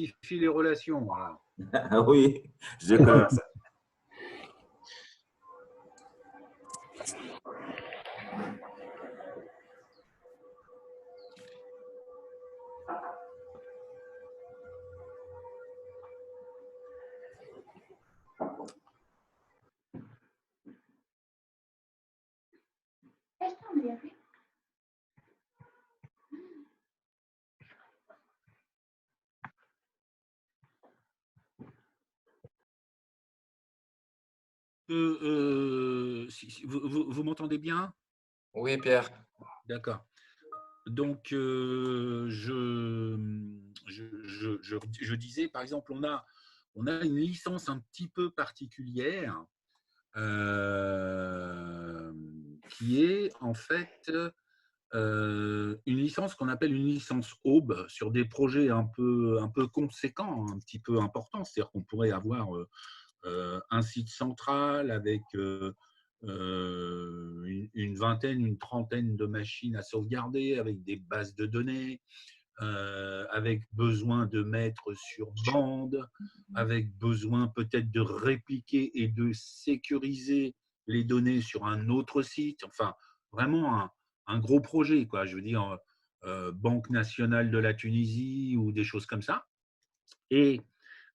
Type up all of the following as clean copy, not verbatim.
justifie les relations. Voilà. Oui, je connais ça. Vous m'entendez bien? Oui, Pierre. D'accord. Donc, je disais, par exemple, on a une licence un petit peu particulière qui est en fait une licence qu'on appelle une licence Aube sur des projets un peu conséquents, un petit peu importants. C'est-à-dire qu'on pourrait avoir un site central avec une vingtaine, une trentaine de machines à sauvegarder, avec des bases de données, avec besoin de mettre sur bande, avec besoin peut-être de répliquer et de sécuriser les données sur un autre site. Enfin, vraiment un gros projet, quoi. Je veux dire, Banque nationale de la Tunisie ou des choses comme ça. Et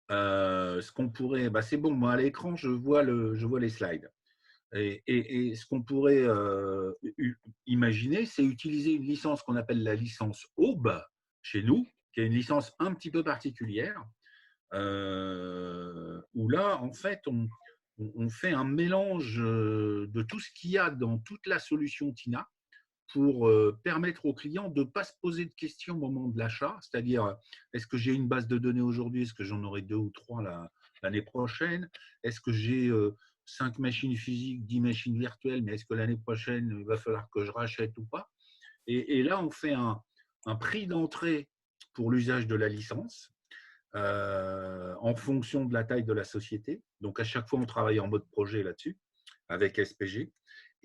ce qu'on pourrait, c'est bon, moi à l'écran, je vois les slides. Et ce qu'on pourrait imaginer, c'est utiliser une licence qu'on appelle la licence Aube chez nous, qui est une licence un petit peu particulière, où là, en fait, on fait un mélange de tout ce qu'il y a dans toute la solution TINA pour permettre aux clients de ne pas se poser de questions au moment de l'achat, c'est-à-dire est-ce que j'ai une base de données aujourd'hui, est-ce que j'en aurai 2 ou 3 l'année prochaine, est-ce que j'ai 5 machines physiques, 10 machines virtuelles, mais est-ce que l'année prochaine, il va falloir que je rachète ou pas? Et là, on fait un prix d'entrée pour l'usage de la licence en fonction de la taille de la société. Donc, à chaque fois, on travaille en mode projet là-dessus avec SPG.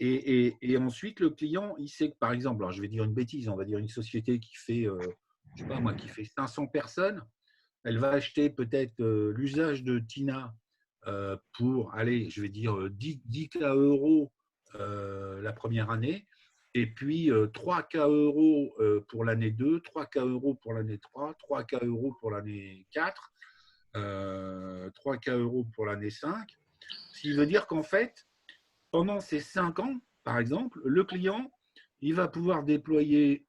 Et ensuite, le client, il sait que, par exemple, alors je vais dire une bêtise, on va dire une société qui fait, je sais pas moi, qui fait 500 personnes, elle va acheter peut-être l'usage de TINA pour, allez, je vais dire 10 K euros la première année, et puis 3 K euros pour l'année 2, 3 K euros pour l'année 3, 3 K euros pour l'année 4, 3 K euros pour l'année 5. Ce qui veut dire qu'en fait, pendant ces 5 ans, par exemple, le client, il va pouvoir déployer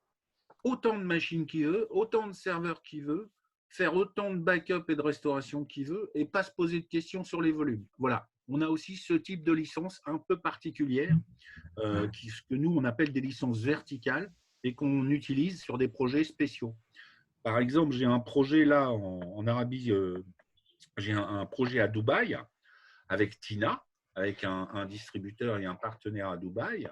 autant de machines qu'il veut, autant de serveurs qu'il veut, faire autant de backup et de restauration qu'il veut et pas se poser de questions sur les volumes. Voilà. On a aussi ce type de licence un peu particulière, ce que nous, on appelle des licences verticales et qu'on utilise sur des projets spéciaux. Par exemple, j'ai un projet là en Arabie, j'ai un projet à Dubaï avec TINA, avec un distributeur et un partenaire à Dubaï.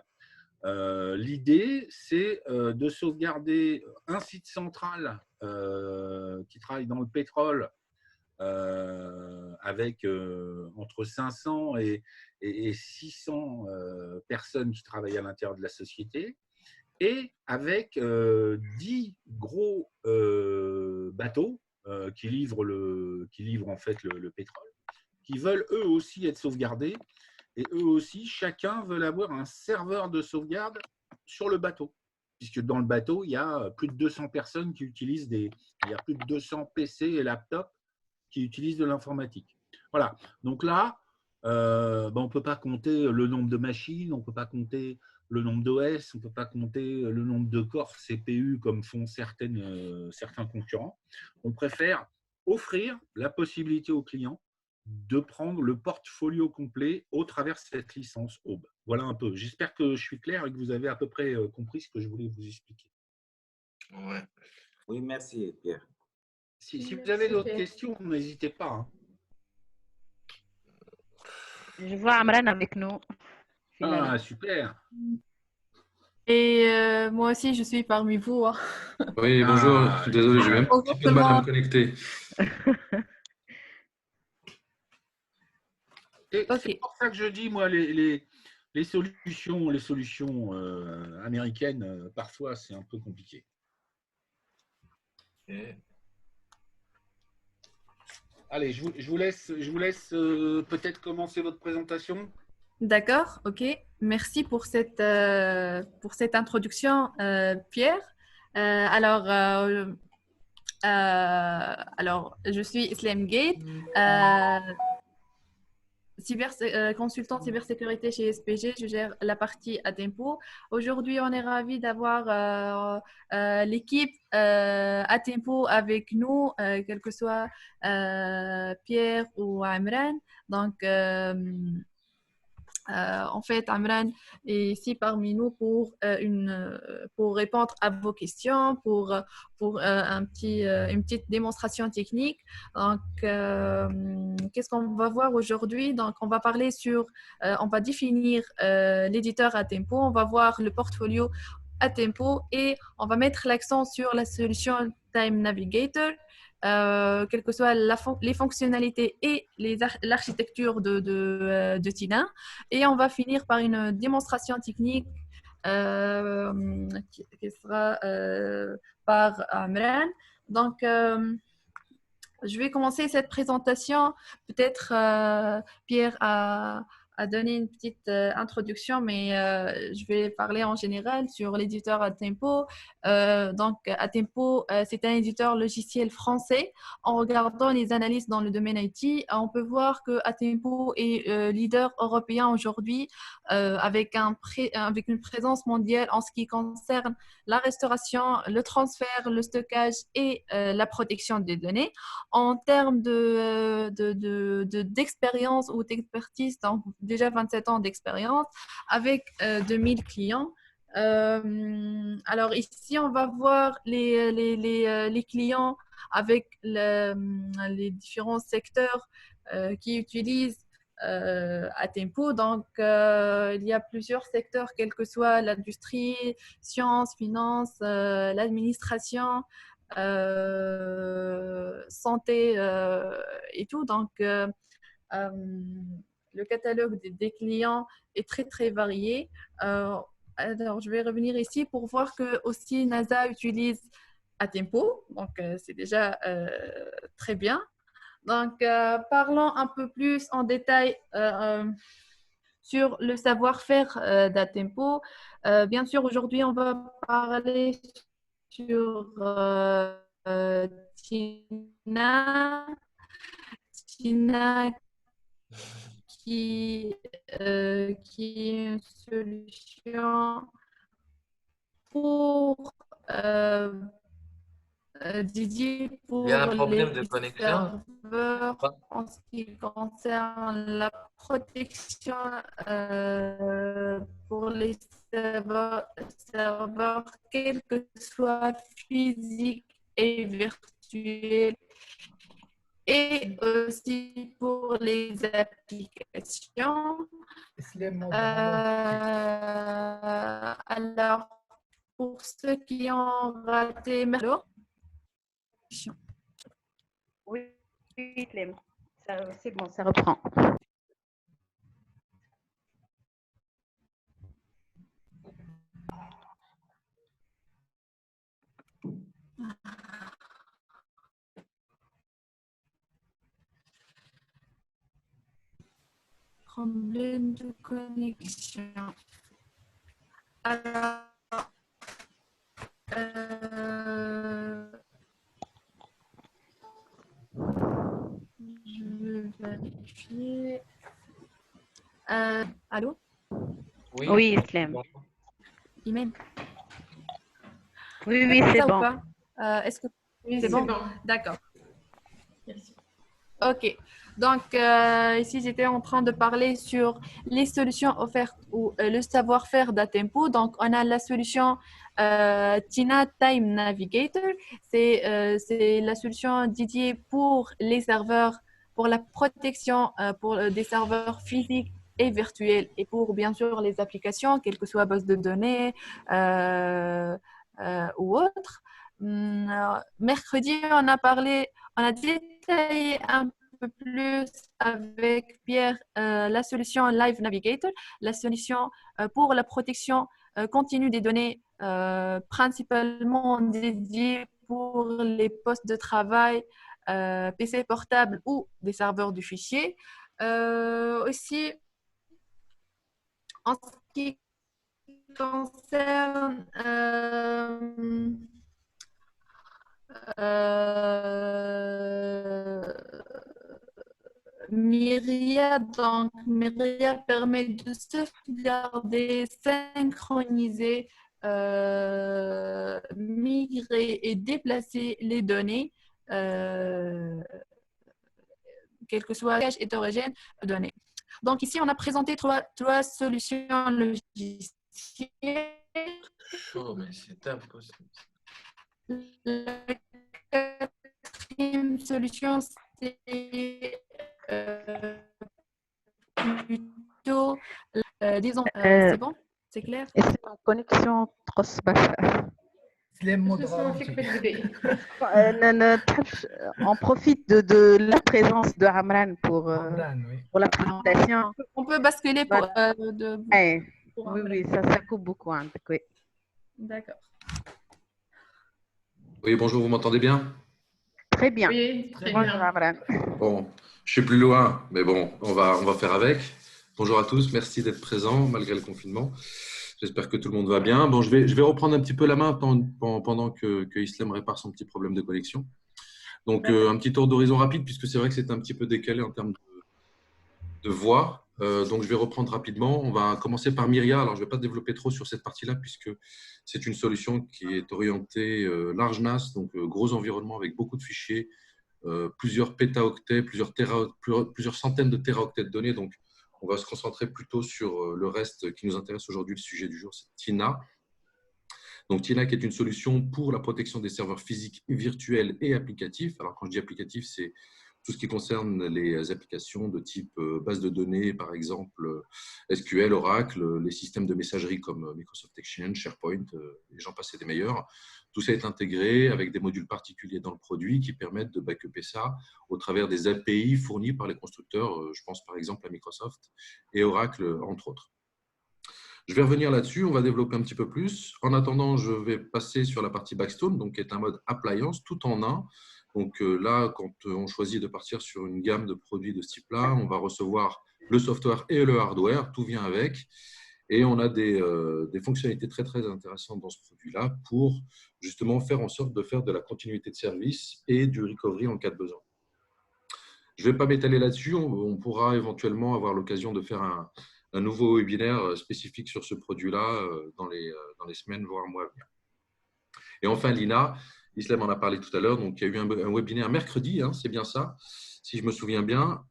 L'idée, c'est de sauvegarder un site central qui travaille dans le pétrole avec entre 500 et 600 personnes qui travaillent à l'intérieur de la société et avec 10 gros bateaux qui livrent en fait le pétrole, qui veulent eux aussi être sauvegardés. Et eux aussi, chacun veut avoir un serveur de sauvegarde sur le bateau. Puisque dans le bateau, il y a plus de 200 personnes qui utilisent il y a plus de 200 PC et laptops qui utilisent de l'informatique. Voilà. Donc là, on ne peut pas compter le nombre de machines, on ne peut pas compter le nombre d'OS, on ne peut pas compter le nombre de corps CPU comme font certains concurrents. On préfère offrir la possibilité aux clients de prendre le portfolio complet au travers de cette licence Aube. Voilà un peu. J'espère que je suis clair et que vous avez à peu près compris ce que je voulais vous expliquer. Ouais. Oui, merci, Pierre. Si vous avez d'autres questions, n'hésitez pas. Hein. Je vois Amran avec nous. Finalement. Ah, super. Et moi aussi, je suis parmi vous. Hein. Oui, bonjour. Désolé, j'ai même un petit peu de mal à me connecter. C'est pour ça que je dis, moi, les solutions américaines, parfois, c'est un peu compliqué. Okay. Allez, je vous laisse peut-être commencer votre présentation. D'accord, ok. Merci pour cette introduction, Pierre. Alors, je suis Islam Gate, consultant cybersécurité chez SPG. Je gère la partie à tempo. Aujourd'hui, on est ravis d'avoir l'équipe à tempo avec nous, quel que soit Pierre ou Amran. Donc, en fait, Amran est ici parmi nous pour répondre à vos questions, pour une petite démonstration technique. Donc, qu'est-ce qu'on va voir aujourd'hui? Donc, on va parler on va définir l'éditeur à tempo, on va voir le portfolio à tempo et on va mettre l'accent sur la solution Time Navigator. Quelles que soient les fonctionnalités et l'architecture de Tina. Et on va finir par une démonstration technique qui sera par Amran. Donc, je vais commencer cette présentation. Peut-être Pierre a donné une petite introduction, mais je vais parler en général sur l'éditeur Atempo. Donc, Atempo, c'est un éditeur logiciel français. En regardant les analyses dans le domaine IT, on peut voir que Atempo est leader européen aujourd'hui avec une présence mondiale en ce qui concerne la restauration, le transfert, le stockage et la protection des données. En termes d'expérience ou d'expertise, donc déjà 27 ans d'expérience avec 2000 clients. Alors ici, on va voir les clients avec les différents secteurs qui utilisent Atempo. Donc, il y a plusieurs secteurs, quels que soit l'industrie, sciences, finances, l'administration, santé et tout. Donc, le catalogue des clients est très, très varié. Alors, je vais revenir ici pour voir que aussi NASA utilise Atempo. Donc, c'est déjà très bien. Donc, parlons un peu plus en détail sur le savoir-faire d'Atempo. Bien sûr, aujourd'hui, on va parler sur Tina. Tina qui est une solution pour dédiée pour Il y a un problème les de connexion. serveurs en ce qui concerne la protection pour les serveurs, quels que soient physiques et virtuels, et aussi pour les applications. Alors, pour ceux qui ont raté, Oui, Clem. C'est bon, ça reprend. Problème de connexion. Alors, je vais vérifier. Allô? Oui, Clem. Imen? Oui, oui, c'est bon. Est-ce que Oui, c'est bon? D'accord. OK. Donc, ici, j'étais en train de parler sur les solutions offertes ou le savoir-faire d'Atempo. Donc, on a la solution Tina Time Navigator. C'est la solution dédiée pour les serveurs, pour la protection pour des serveurs physiques et virtuels et pour, bien sûr, les applications, quelle que soit base de données ou autre. Mercredi, on a détaillé un peu plus avec Pierre la solution Live Navigator, la solution pour la protection continue des données, principalement dédiée pour les postes de travail PC portables ou des serveurs du fichier. Aussi, en ce qui concerne Myria, donc Myria permet de sauvegarder, synchroniser, migrer et déplacer les données, quel que soit le langage hétérogène donné. Donc ici, on a présenté trois solutions logicielles. Chaud, mais c'est impossible. La quatrième solution, c'est plutôt, disons, c'est bon? C'est clair? C'est ma connexion trop basse. On profite de la présence de Amran pour la présentation. On peut basculer pour, oui, ça coupe beaucoup. Hein, oui. D'accord. Oui, bonjour, vous m'entendez bien? Très bien. Oui, très bonjour, bien. Amran. Bon, je suis plus loin, mais bon, on va faire avec. Bonjour à tous, merci d'être présents malgré le confinement. J'espère que tout le monde va bien. Bon, je vais reprendre un petit peu la main pendant que Islem répare son petit problème de connexion. Donc, un petit tour d'horizon rapide, puisque c'est vrai que c'est un petit peu décalé en termes de voix. Donc, je vais reprendre rapidement. On va commencer par Myria. Alors, je ne vais pas développer trop sur cette partie-là, puisque c'est une solution qui est orientée large NAS, donc gros environnement avec beaucoup de fichiers, plusieurs pétaoctets, plusieurs centaines de téraoctets de données. Donc, on va se concentrer plutôt sur le reste qui nous intéresse aujourd'hui. Le sujet du jour, c'est Tina. Donc, Tina qui est une solution pour la protection des serveurs physiques, virtuels et applicatifs. Alors, quand je dis applicatif, c'est tout ce qui concerne les applications de type base de données, par exemple SQL, Oracle, les systèmes de messagerie comme Microsoft Exchange, SharePoint, et j'en passe et des meilleurs. Tout ça est intégré avec des modules particuliers dans le produit qui permettent de backuper ça au travers des API fournis par les constructeurs. Je pense par exemple à Microsoft et Oracle, entre autres. Je vais revenir là-dessus, on va développer un petit peu plus. En attendant, je vais passer sur la partie Backstone, donc qui est un mode appliance tout en un. Donc là, quand on choisit de partir sur une gamme de produits de ce type-là, on va recevoir le software et le hardware, tout vient avec. Et on a des fonctionnalités très, très intéressantes dans ce produit-là pour justement faire en sorte de faire de la continuité de service et du recovery en cas de besoin. Je ne vais pas m'étaler là-dessus, on pourra éventuellement avoir l'occasion de faire un nouveau webinaire spécifique sur ce produit-là dans les semaines, voire mois à venir. Et enfin, Lina, Islam en a parlé tout à l'heure, donc il y a eu un webinaire mercredi, hein, c'est bien ça, si je me souviens bien,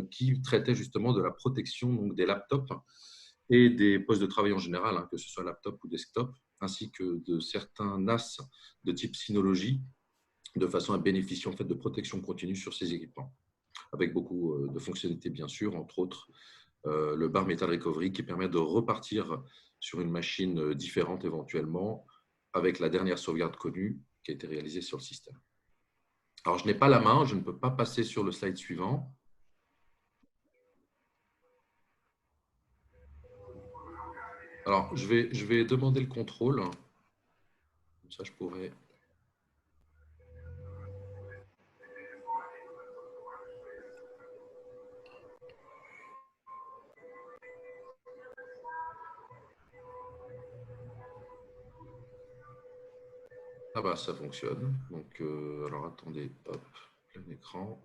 qui traitait justement de la protection donc, des laptops et des postes de travail en général, hein, que ce soit laptop ou desktop, ainsi que de certains NAS de type Synology, de façon à bénéficier en fait, de protection continue sur ces équipements, avec beaucoup de fonctionnalités bien sûr, entre autres le Bare Metal Recovery qui permet de repartir sur une machine différente éventuellement avec la dernière sauvegarde connue qui a été réalisée sur le système. Alors, je n'ai pas la main, je ne peux pas passer sur le slide suivant. Alors, je vais demander le contrôle. Comme ça, je pourrais… Ah bah ça fonctionne. Donc alors attendez, hop, plein écran.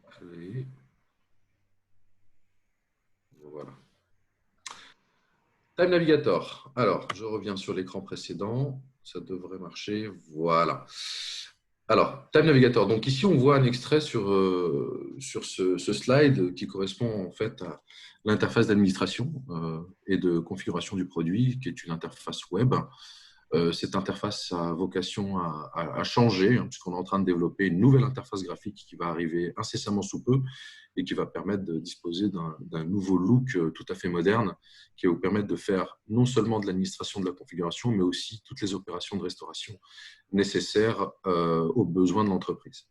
Créer. Voilà. Time Navigator. Alors, je reviens sur l'écran précédent. Ça devrait marcher. Voilà. Alors, Time Navigator. Donc ici, on voit un extrait sur ce slide qui correspond en fait à l'interface d'administration et de configuration du produit, qui est une interface web. Cette interface a vocation à changer, hein, puisqu'on est en train de développer une nouvelle interface graphique qui va arriver incessamment sous peu et qui va permettre de disposer d'un nouveau look tout à fait moderne qui va vous permettre de faire non seulement de l'administration de la configuration, mais aussi toutes les opérations de restauration nécessaires aux besoins de l'entreprise.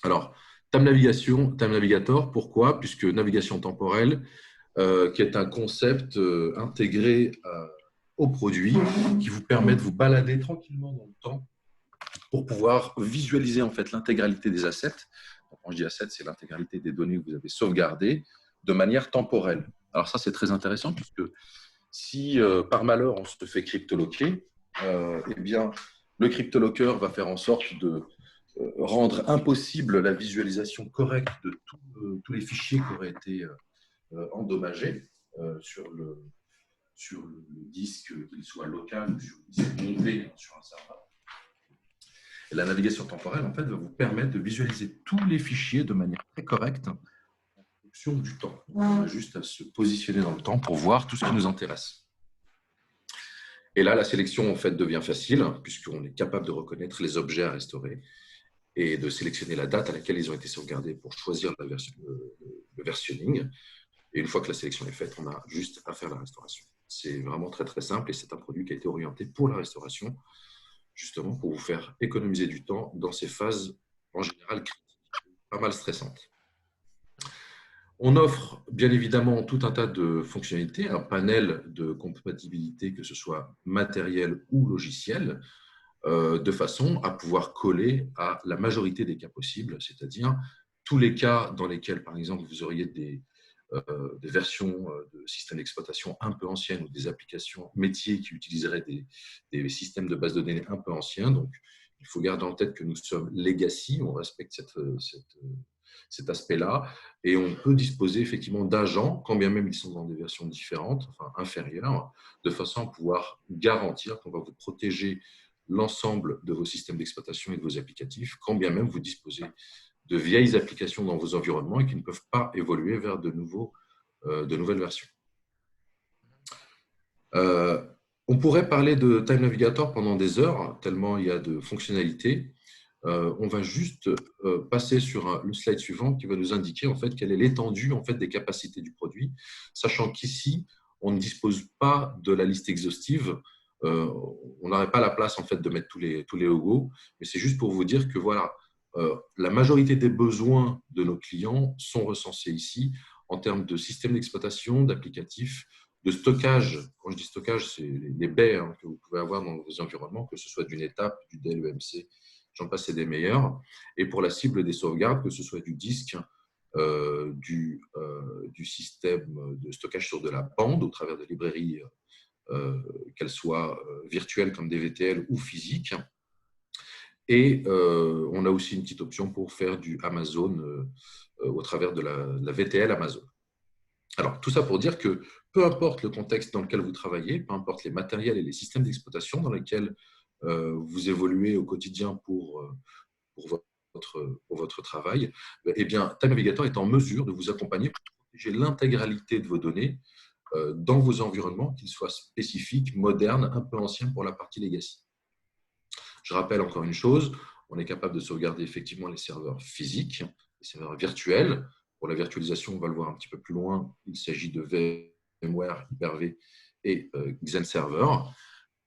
Alors, Time Navigator, pourquoi? Puisque navigation temporelle, qui est un concept intégré au produit qui vous permet de vous balader tranquillement dans le temps pour pouvoir visualiser en fait l'intégralité des assets. Donc, quand je dis assets, c'est l'intégralité des données que vous avez sauvegardées de manière temporelle. Alors ça, c'est très intéressant puisque si par malheur on se fait cryptoloquer, eh bien le cryptolocker va faire en sorte de rendre impossible la visualisation correcte de tous les fichiers qui auraient été endommagés sur le disque, qu'il soit local ou sur le disque monté sur un serveur. Et la navigation temporelle, en fait, va vous permettre de visualiser tous les fichiers de manière très correcte en fonction du temps. On a juste à se positionner dans le temps pour voir tout ce qui nous intéresse. Et là, la sélection, en fait, devient facile puisqu'on est capable de reconnaître les objets à restaurer et de sélectionner la date à laquelle ils ont été sauvegardés pour choisir le versionning. Et une fois que la sélection est faite, on a juste à faire la restauration. C'est vraiment très, très simple et c'est un produit qui a été orienté pour la restauration, justement pour vous faire économiser du temps dans ces phases en général critiques, pas mal stressantes. On offre bien évidemment tout un tas de fonctionnalités, un panel de compatibilité, que ce soit matériel ou logiciel, de façon à pouvoir coller à la majorité des cas possibles, c'est-à-dire tous les cas dans lesquels, par exemple, vous auriez des versions de systèmes d'exploitation un peu anciennes ou des applications métiers qui utiliseraient des systèmes de base de données un peu anciens. Donc, il faut garder en tête que nous sommes legacy, on respecte cet aspect-là, et on peut disposer effectivement d'agents, quand bien même ils sont dans des versions différentes, enfin inférieures, de façon à pouvoir garantir qu'on va vous protéger l'ensemble de vos systèmes d'exploitation et de vos applicatifs, quand bien même vous disposez de vieilles applications dans vos environnements et qui ne peuvent pas évoluer vers de nouvelles versions. On pourrait parler de Time Navigator pendant des heures, tellement il y a de fonctionnalités. On va juste passer sur le slide suivant qui va nous indiquer en fait, quelle est l'étendue en fait, des capacités du produit, sachant qu'ici, on ne dispose pas de la liste exhaustive. On n'aurait pas la place en fait, de mettre tous les logos, mais c'est juste pour vous dire que voilà, la majorité des besoins de nos clients sont recensés ici en termes de système d'exploitation, d'applicatifs, de stockage. Quand je dis stockage, c'est les baies que vous pouvez avoir dans vos environnements, que ce soit d'une étape, du Dell EMC, j'en passe, c'est des meilleurs. Et pour la cible des sauvegardes, que ce soit du disque, du système de stockage sur de la bande au travers de librairies, qu'elles soient virtuelles comme DVTL ou physiques. Et on a aussi une petite option pour faire du Amazon au travers de la VTL Amazon. Alors, tout ça pour dire que peu importe le contexte dans lequel vous travaillez, peu importe les matériels et les systèmes d'exploitation dans lesquels vous évoluez au quotidien pour votre travail, eh bien, Time Navigator est en mesure de vous accompagner pour protéger l'intégralité de vos données dans vos environnements, qu'ils soient spécifiques, modernes, un peu anciens pour la partie legacy. Je rappelle encore une chose, on est capable de sauvegarder effectivement les serveurs physiques, les serveurs virtuels. Pour la virtualisation, on va le voir un petit peu plus loin, il s'agit de VMware, Hyper-V et XenServer.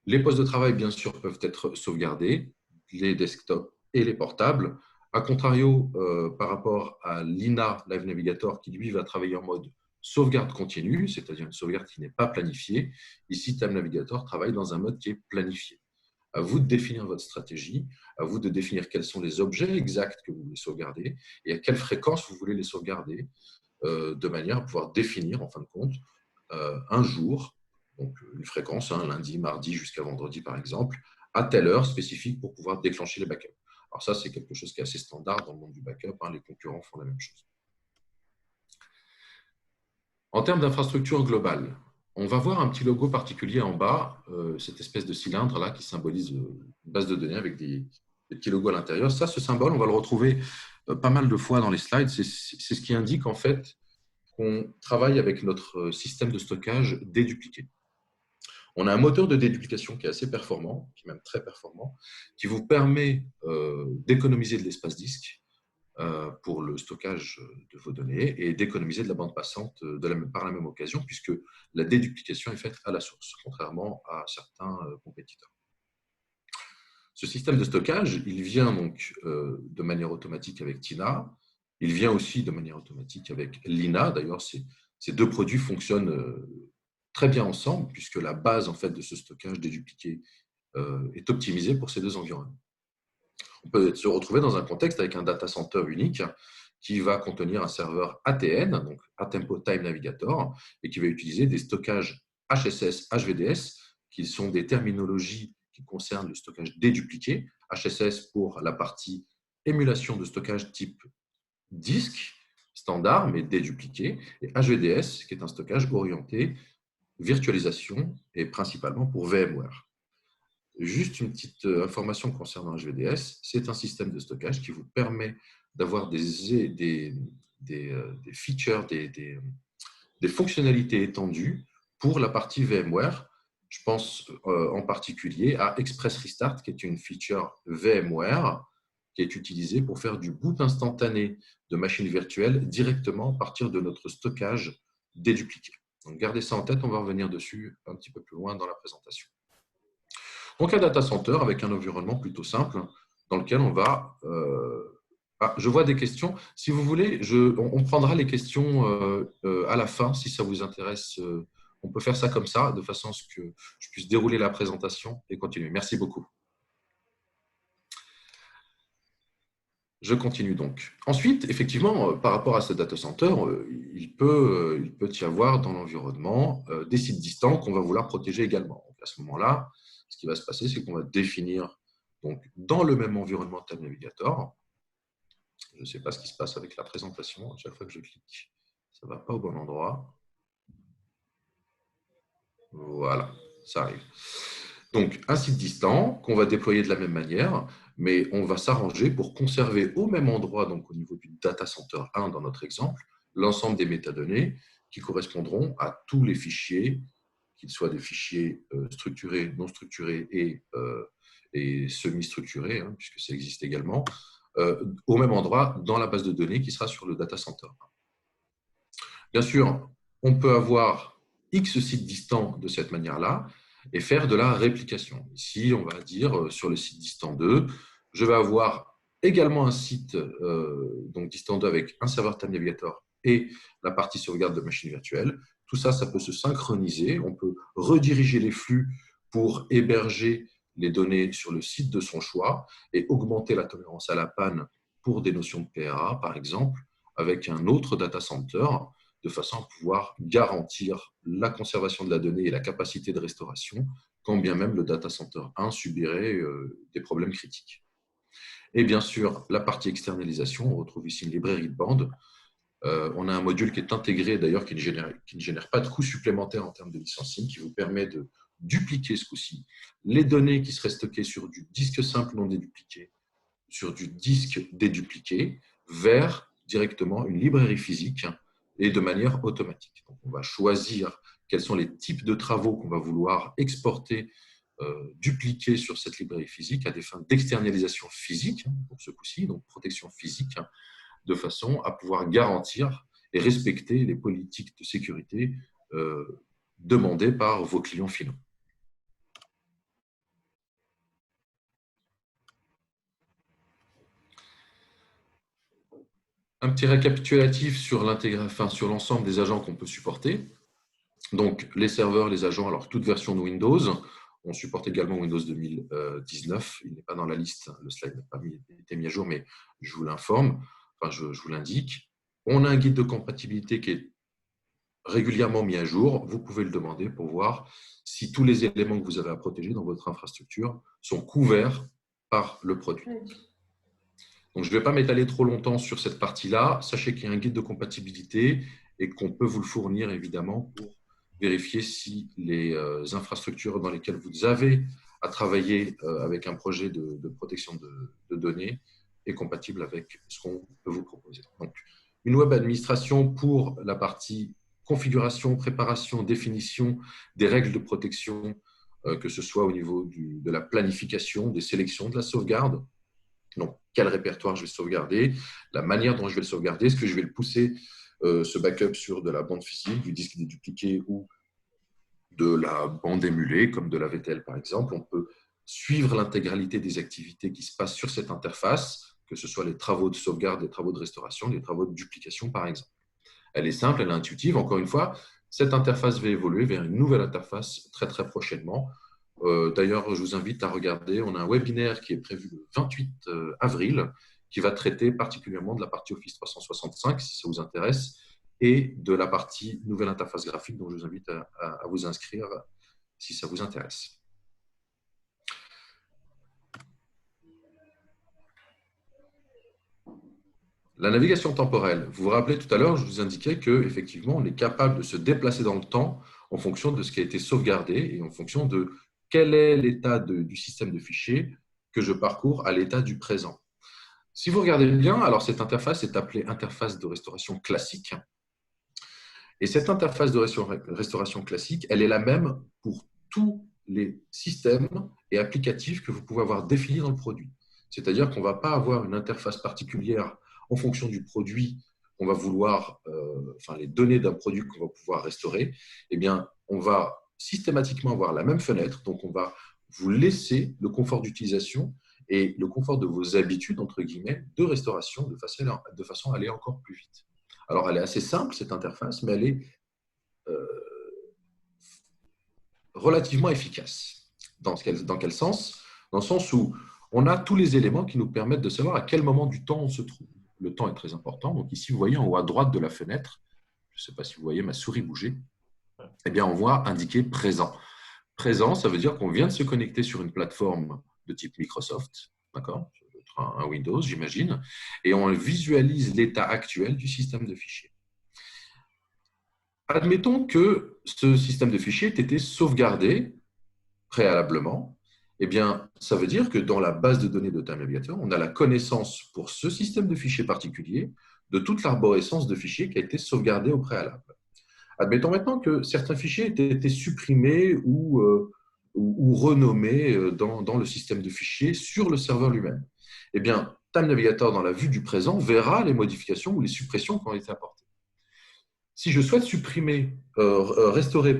Les postes de travail, bien sûr, peuvent être sauvegardés, les desktops et les portables. A contrario, par rapport à l'INA Live Navigator, qui lui va travailler en mode sauvegarde continue, c'est-à-dire une sauvegarde qui n'est pas planifiée, ici, Time Navigator travaille dans un mode qui est planifié. À vous de définir votre stratégie, à vous de définir quels sont les objets exacts que vous voulez sauvegarder et à quelle fréquence vous voulez les sauvegarder, de manière à pouvoir définir, en fin de compte, un jour, donc une fréquence, lundi, mardi jusqu'à vendredi par exemple, à telle heure spécifique pour pouvoir déclencher les backups. Alors ça, c'est quelque chose qui est assez standard dans le monde du backup, les concurrents font la même chose. En termes d'infrastructure globale, on va voir un petit logo particulier en bas, cette espèce de cylindre là qui symbolise une base de données avec des petits logos à l'intérieur. Ça, ce symbole, on va le retrouver pas mal de fois dans les slides. C'est ce qui indique en fait qu'on travaille avec notre système de stockage dédupliqué. On a un moteur de déduplication qui est assez performant, qui est même très performant, qui vous permet d'économiser de l'espace disque pour le stockage de vos données et d'économiser de la bande passante par la même occasion, puisque la déduplication est faite à la source, contrairement à certains compétiteurs. Ce système de stockage, il vient donc de manière automatique avec Tina. Il vient aussi de manière automatique avec Lina. D'ailleurs, ces deux produits fonctionnent très bien ensemble puisque la base en fait, de ce stockage dédupliqué est optimisée pour ces deux environnements. On peut se retrouver dans un contexte avec un data center unique qui va contenir un serveur ATN, donc Atempo Time Navigator, et qui va utiliser des stockages HSS, HVDS, qui sont des terminologies qui concernent le stockage dédupliqué. HSS pour la partie émulation de stockage type disque, standard, mais dédupliqué, et HVDS, qui est un stockage orienté virtualisation, et principalement pour VMware. Juste une petite information concernant HVDS, c'est un système de stockage qui vous permet d'avoir des features, des fonctionnalités étendues pour la partie VMware. Je pense en particulier à Express Restart, qui est une feature VMware qui est utilisée pour faire du boot instantané de machines virtuelles directement à partir de notre stockage dédupliqué. Donc, gardez ça en tête, on va revenir dessus un petit peu plus loin dans la présentation. Donc, un data center avec un environnement plutôt simple dans lequel on va… je vois des questions. Si vous voulez, on prendra les questions à la fin, si ça vous intéresse. On peut faire ça comme ça, de façon à ce que je puisse dérouler la présentation et continuer. Merci beaucoup. Je continue donc. Ensuite, effectivement, par rapport à ce data center, il peut y avoir dans l'environnement des sites distants qu'on va vouloir protéger également. Donc, à ce moment-là, ce qui va se passer, c'est qu'on va définir donc, dans le même environnement Time Navigator. Je ne sais pas ce qui se passe avec la présentation. À chaque fois que je clique, ça ne va pas au bon endroit. Voilà, ça arrive. Donc, un site distant qu'on va déployer de la même manière, mais on va s'arranger pour conserver au même endroit, donc au niveau du data center 1 dans notre exemple, l'ensemble des métadonnées qui correspondront à tous les fichiers, qu'ils soient des fichiers structurés, non structurés et semi-structurés, hein, puisque ça existe également, au même endroit dans la base de données qui sera sur le data center. Bien sûr, on peut avoir X sites distants de cette manière-là et faire de la réplication. Ici, on va dire sur le site distant 2, je vais avoir également un site donc distant 2 avec un serveur Time Navigator et la partie sauvegarde de machine virtuelle. Tout ça, ça peut se synchroniser. On peut rediriger les flux pour héberger les données sur le site de son choix et augmenter la tolérance à la panne pour des notions de PRA, par exemple, avec un autre data center, de façon à pouvoir garantir la conservation de la donnée et la capacité de restauration, quand bien même le data center 1 subirait des problèmes critiques. Et bien sûr, la partie externalisation, on retrouve ici une librairie de bande. On a un module qui est intégré, d'ailleurs, qui ne génère pas de coûts supplémentaires en termes de licensing, qui vous permet de dupliquer ce coup-ci les données qui seraient stockées sur du disque simple non dédupliqué, sur du disque dédupliqué, vers directement une librairie physique et de manière automatique. Donc, on va choisir quels sont les types de travaux qu'on va vouloir exporter, dupliquer sur cette librairie physique à des fins d'externalisation physique, pour ce coup-ci, donc protection physique, de façon à pouvoir garantir et respecter les politiques de sécurité demandées par vos clients finaux. Un petit récapitulatif sur l'ensemble des agents qu'on peut supporter. Donc, les serveurs, les agents, alors toute version de Windows. On supporte également Windows 2019. Il n'est pas dans la liste, le slide n'a pas été mis à jour, mais je vous l'informe, enfin, je vous l'indique. On a un guide de compatibilité qui est régulièrement mis à jour. Vous pouvez le demander pour voir si tous les éléments que vous avez à protéger dans votre infrastructure sont couverts par le produit. Donc, je ne vais pas m'étaler trop longtemps sur cette partie-là. Sachez qu'il y a un guide de compatibilité et qu'on peut vous le fournir évidemment pour vérifier si les infrastructures dans lesquelles vous avez à travailler avec un projet de protection de données est compatible avec ce qu'on peut vous proposer. Donc, une web administration pour la partie configuration, préparation, définition des règles de protection, que ce soit au niveau de la planification, des sélections, de la sauvegarde. Donc, quel répertoire je vais sauvegarder, la manière dont je vais le sauvegarder, est-ce que je vais le pousser, ce backup sur de la bande physique, du disque dédupliqué ou de la bande émulée, comme de la VTL par exemple. On peut suivre l'intégralité des activités qui se passent sur cette interface, que ce soit les travaux de sauvegarde, les travaux de restauration, les travaux de duplication, par exemple. Elle est simple, elle est intuitive. Encore une fois, cette interface va évoluer vers une nouvelle interface très, très prochainement. D'ailleurs, je vous invite à regarder, on a un webinaire qui est prévu le 28 avril qui va traiter particulièrement de la partie Office 365, si ça vous intéresse, et de la partie nouvelle interface graphique, dont je vous invite à vous inscrire si ça vous intéresse. La navigation temporelle. Vous vous rappelez tout à l'heure, je vous indiquais qu'effectivement, on est capable de se déplacer dans le temps en fonction de ce qui a été sauvegardé et en fonction de quel est l'état du système de fichiers que je parcours à l'état du présent. Si vous regardez bien, alors cette interface est appelée interface de restauration classique. Et cette interface de restauration classique, elle est la même pour tous les systèmes et applicatifs que vous pouvez avoir définis dans le produit. C'est-à-dire qu'on ne va pas avoir une interface particulière en fonction du produit qu'on va vouloir, enfin les données d'un produit qu'on va pouvoir restaurer. Eh bien, on va systématiquement avoir la même fenêtre. Donc, on va vous laisser le confort d'utilisation et le confort de vos habitudes, entre guillemets, de restauration de façon à aller encore plus vite. Alors, elle est assez simple, cette interface, mais elle est relativement efficace. Dans quel sens? Dans le sens où on a tous les éléments qui nous permettent de savoir à quel moment du temps on se trouve. Le temps est très important. Donc ici, vous voyez en haut à droite de la fenêtre, je ne sais pas si vous voyez ma souris bouger, eh bien, on voit indiquer présent. Présent, ça veut dire qu'on vient de se connecter sur une plateforme de type Microsoft, d'accord, un Windows, j'imagine, et on visualise l'état actuel du système de fichiers. Admettons que ce système de fichiers ait été sauvegardé préalablement. Eh bien, ça veut dire que dans la base de données de Time Navigator, on a la connaissance pour ce système de fichiers particulier de toute l'arborescence de fichiers qui a été sauvegardée au préalable. Admettons maintenant que certains fichiers aient été supprimés ou renommés dans le système de fichiers sur le serveur lui-même. Eh bien, Time Navigator, dans la vue du présent, verra les modifications ou les suppressions qui ont été apportées. Si je souhaite restaurer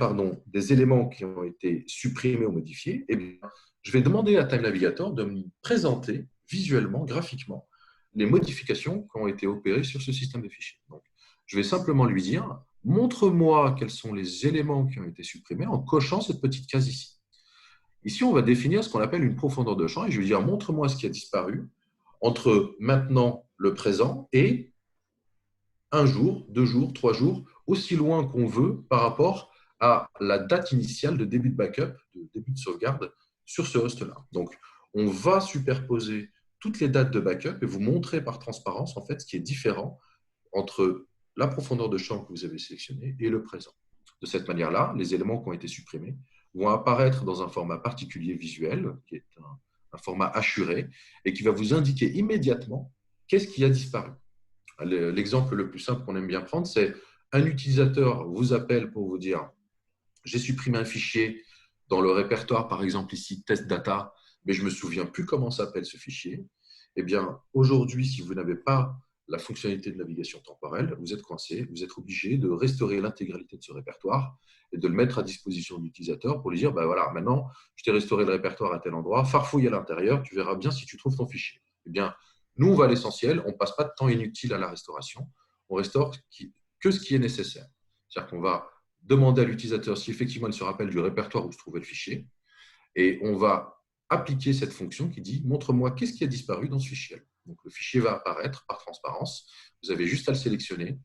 des éléments qui ont été supprimés ou modifiés, eh bien, je vais demander à Time Navigator de me présenter visuellement, graphiquement, les modifications qui ont été opérées sur ce système de fichiers. Donc, je vais simplement lui dire, montre-moi quels sont les éléments qui ont été supprimés en cochant cette petite case ici. Ici, on va définir ce qu'on appelle une profondeur de champ et je vais lui dire, montre-moi ce qui a disparu entre maintenant, le présent et 1 jour, 2 jours, 3 jours, aussi loin qu'on veut par rapport à la date initiale de début de backup, de début de sauvegarde sur ce host-là. Donc, on va superposer toutes les dates de backup et vous montrer par transparence en fait ce qui est différent entre la profondeur de champ que vous avez sélectionnée et le présent. De cette manière-là, les éléments qui ont été supprimés vont apparaître dans un format particulier visuel, qui est un format hachuré, et qui va vous indiquer immédiatement qu'est-ce qui a disparu. L'exemple le plus simple qu'on aime bien prendre, c'est un utilisateur vous appelle pour vous dire « j'ai supprimé un fichier dans le répertoire, par exemple ici, test data, mais je ne me souviens plus comment s'appelle ce fichier. » Eh bien, aujourd'hui, si vous n'avez pas la fonctionnalité de navigation temporelle, vous êtes coincé, vous êtes obligé de restaurer l'intégralité de ce répertoire et de le mettre à disposition de l'utilisateur pour lui dire ben voilà, maintenant, je t'ai restauré le répertoire à tel endroit, farfouille à l'intérieur, tu verras bien si tu trouves ton fichier. Eh bien, nous, on va à l'essentiel, on ne passe pas de temps inutile à la restauration, on restaure que ce qui est nécessaire. C'est-à-dire qu'on va demander à l'utilisateur si effectivement il se rappelle du répertoire où se trouvait le fichier et on va appliquer cette fonction qui dit « montre-moi qu'est-ce qui a disparu dans ce fichier ». Donc, le fichier va apparaître par transparence. Vous avez juste à le sélectionner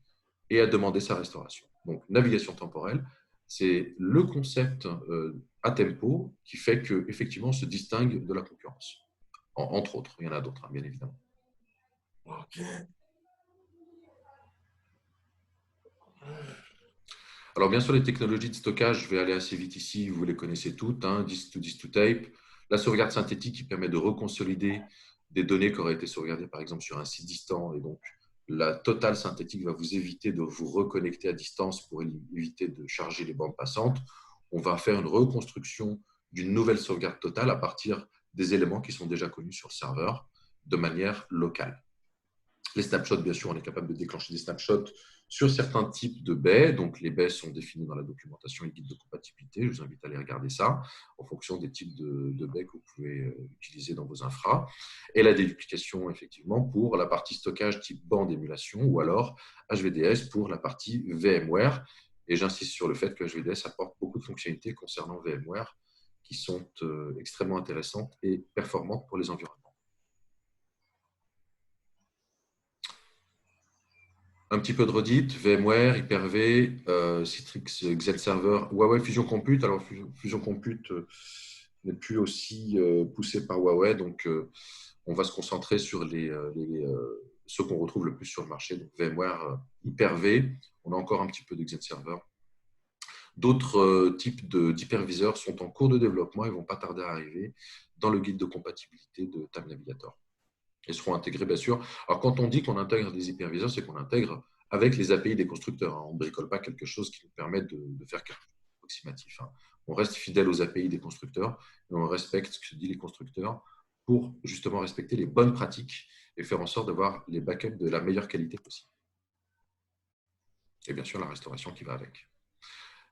et à demander sa restauration. Donc, navigation temporelle, c'est le concept à tempo qui fait qu'effectivement, on se distingue de la concurrence. Entre autres, il y en a d'autres, hein, bien évidemment. Ok. Alors, bien sûr, les technologies de stockage, je vais aller assez vite ici, vous les connaissez toutes, hein, disk-to-tape, la sauvegarde synthétique qui permet de reconsolider des données qui auraient été sauvegardées, par exemple, sur un site distant. Et donc, la totale synthétique va vous éviter de vous reconnecter à distance pour éviter de charger les bandes passantes. On va faire une reconstruction d'une nouvelle sauvegarde totale à partir des éléments qui sont déjà connus sur le serveur de manière locale. Les snapshots, bien sûr, on est capable de déclencher des snapshots sur certains types de baies. Donc, les baies sont définies dans la documentation et le guide de compatibilité. Je vous invite à aller regarder ça en fonction des types de baies que vous pouvez utiliser dans vos infras. Et la déduplication, effectivement, pour la partie stockage type bande émulation ou alors HVDS pour la partie VMware. Et j'insiste sur le fait que HVDS apporte beaucoup de fonctionnalités concernant VMware qui sont extrêmement intéressantes et performantes pour les environnements. Un petit peu de redite, VMware, Hyper-V, Citrix XenServer, Huawei Fusion Compute. Alors, Fusion Compute n'est plus aussi poussé par Huawei, donc on va se concentrer sur ceux qu'on retrouve le plus sur le marché. Donc, VMware, Hyper-V, on a encore un petit peu de XenServer. D'autres types d'hyperviseurs sont en cours de développement et ne vont pas tarder à arriver dans le guide de compatibilité de Time Navigator. Et seront intégrés, bien sûr. Alors, quand on dit qu'on intègre des hyperviseurs, c'est qu'on intègre avec les API des constructeurs. On ne bricole pas quelque chose qui nous permet de faire quelque chose d'approximatif. On reste fidèle aux API des constructeurs et on respecte ce que disent les constructeurs pour justement respecter les bonnes pratiques et faire en sorte d'avoir les backups de la meilleure qualité possible. Et bien sûr, la restauration qui va avec.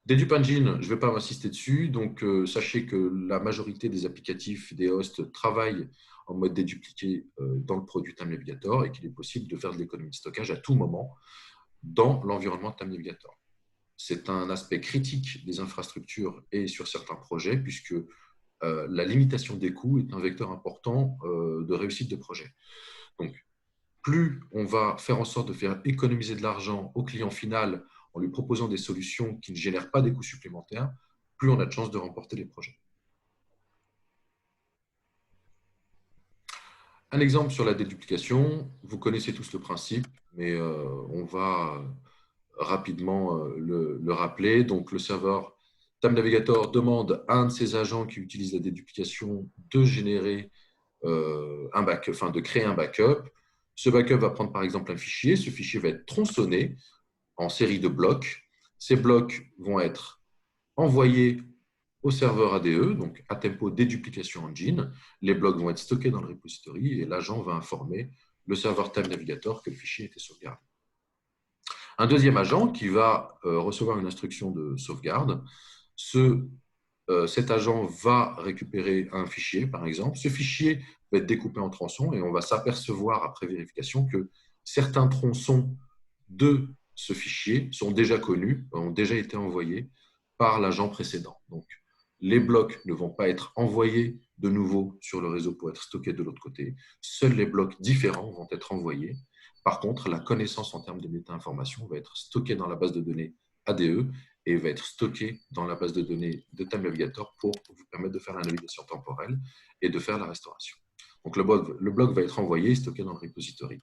Dedup Engine, je ne vais pas m'insister dessus. Donc, sachez que la majorité des applicatifs des hosts travaillent en mode dédupliqué dans le produit Time Navigator et qu'il est possible de faire de l'économie de stockage à tout moment dans l'environnement Time Navigator. C'est un aspect critique des infrastructures et sur certains projets puisque la limitation des coûts est un vecteur important de réussite de projet. Donc, plus on va faire en sorte de faire économiser de l'argent au client final en lui proposant des solutions qui ne génèrent pas des coûts supplémentaires, plus on a de chances de remporter les projets. Un exemple sur la déduplication, vous connaissez tous le principe, mais on va rapidement le rappeler. Donc, le serveur Time Navigator demande à un de ses agents qui utilise la déduplication de générer un backup, enfin de créer un backup. Ce backup va prendre par exemple un fichier. Ce fichier va être tronçonné en série de blocs. Ces blocs vont être envoyés au serveur ADE, donc à tempo déduplication engine. Les blocs vont être stockés dans le repository et l'agent va informer le serveur Time Navigator que le fichier était sauvegardé. Un deuxième agent qui va recevoir une instruction de sauvegarde, cet agent va récupérer un fichier, par exemple. Ce fichier va être découpé en tronçons et on va s'apercevoir après vérification que certains tronçons de ce fichier sont déjà connus, ont déjà été envoyés par l'agent précédent. Donc, les blocs ne vont pas être envoyés de nouveau sur le réseau pour être stockés de l'autre côté. Seuls les blocs différents vont être envoyés. Par contre, la connaissance en termes de méta-information va être stockée dans la base de données ADE et va être stockée dans la base de données de Time Navigator pour vous permettre de faire la navigation temporelle et de faire la restauration. Donc, le bloc va être envoyé et stocké dans le repository.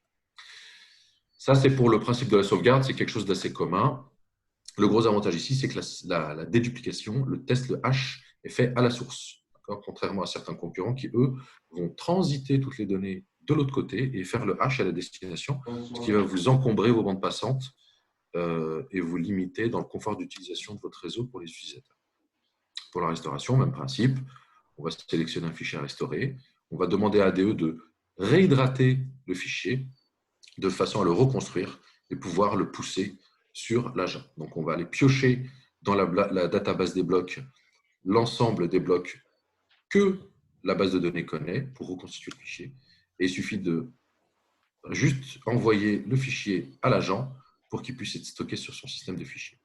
Ça, c'est pour le principe de la sauvegarde, c'est quelque chose d'assez commun. Le gros avantage ici, c'est que la déduplication, le test, le hash, est fait à la source. Contrairement à certains concurrents qui, eux, vont transiter toutes les données de l'autre côté et faire le hash à la destination, ce qui va vous encombrer vos bandes passantes et vous limiter dans le confort d'utilisation de votre réseau pour les utilisateurs. Pour la restauration, même principe, on va sélectionner un fichier à restaurer, on va demander à ADE de réhydrater le fichier de façon à le reconstruire et pouvoir le pousser sur l'agent. Donc, on va aller piocher dans la database des blocs l'ensemble des blocs que la base de données connaît pour reconstituer le fichier. Et il suffit de juste envoyer le fichier à l'agent pour qu'il puisse être stocké sur son système de fichiers.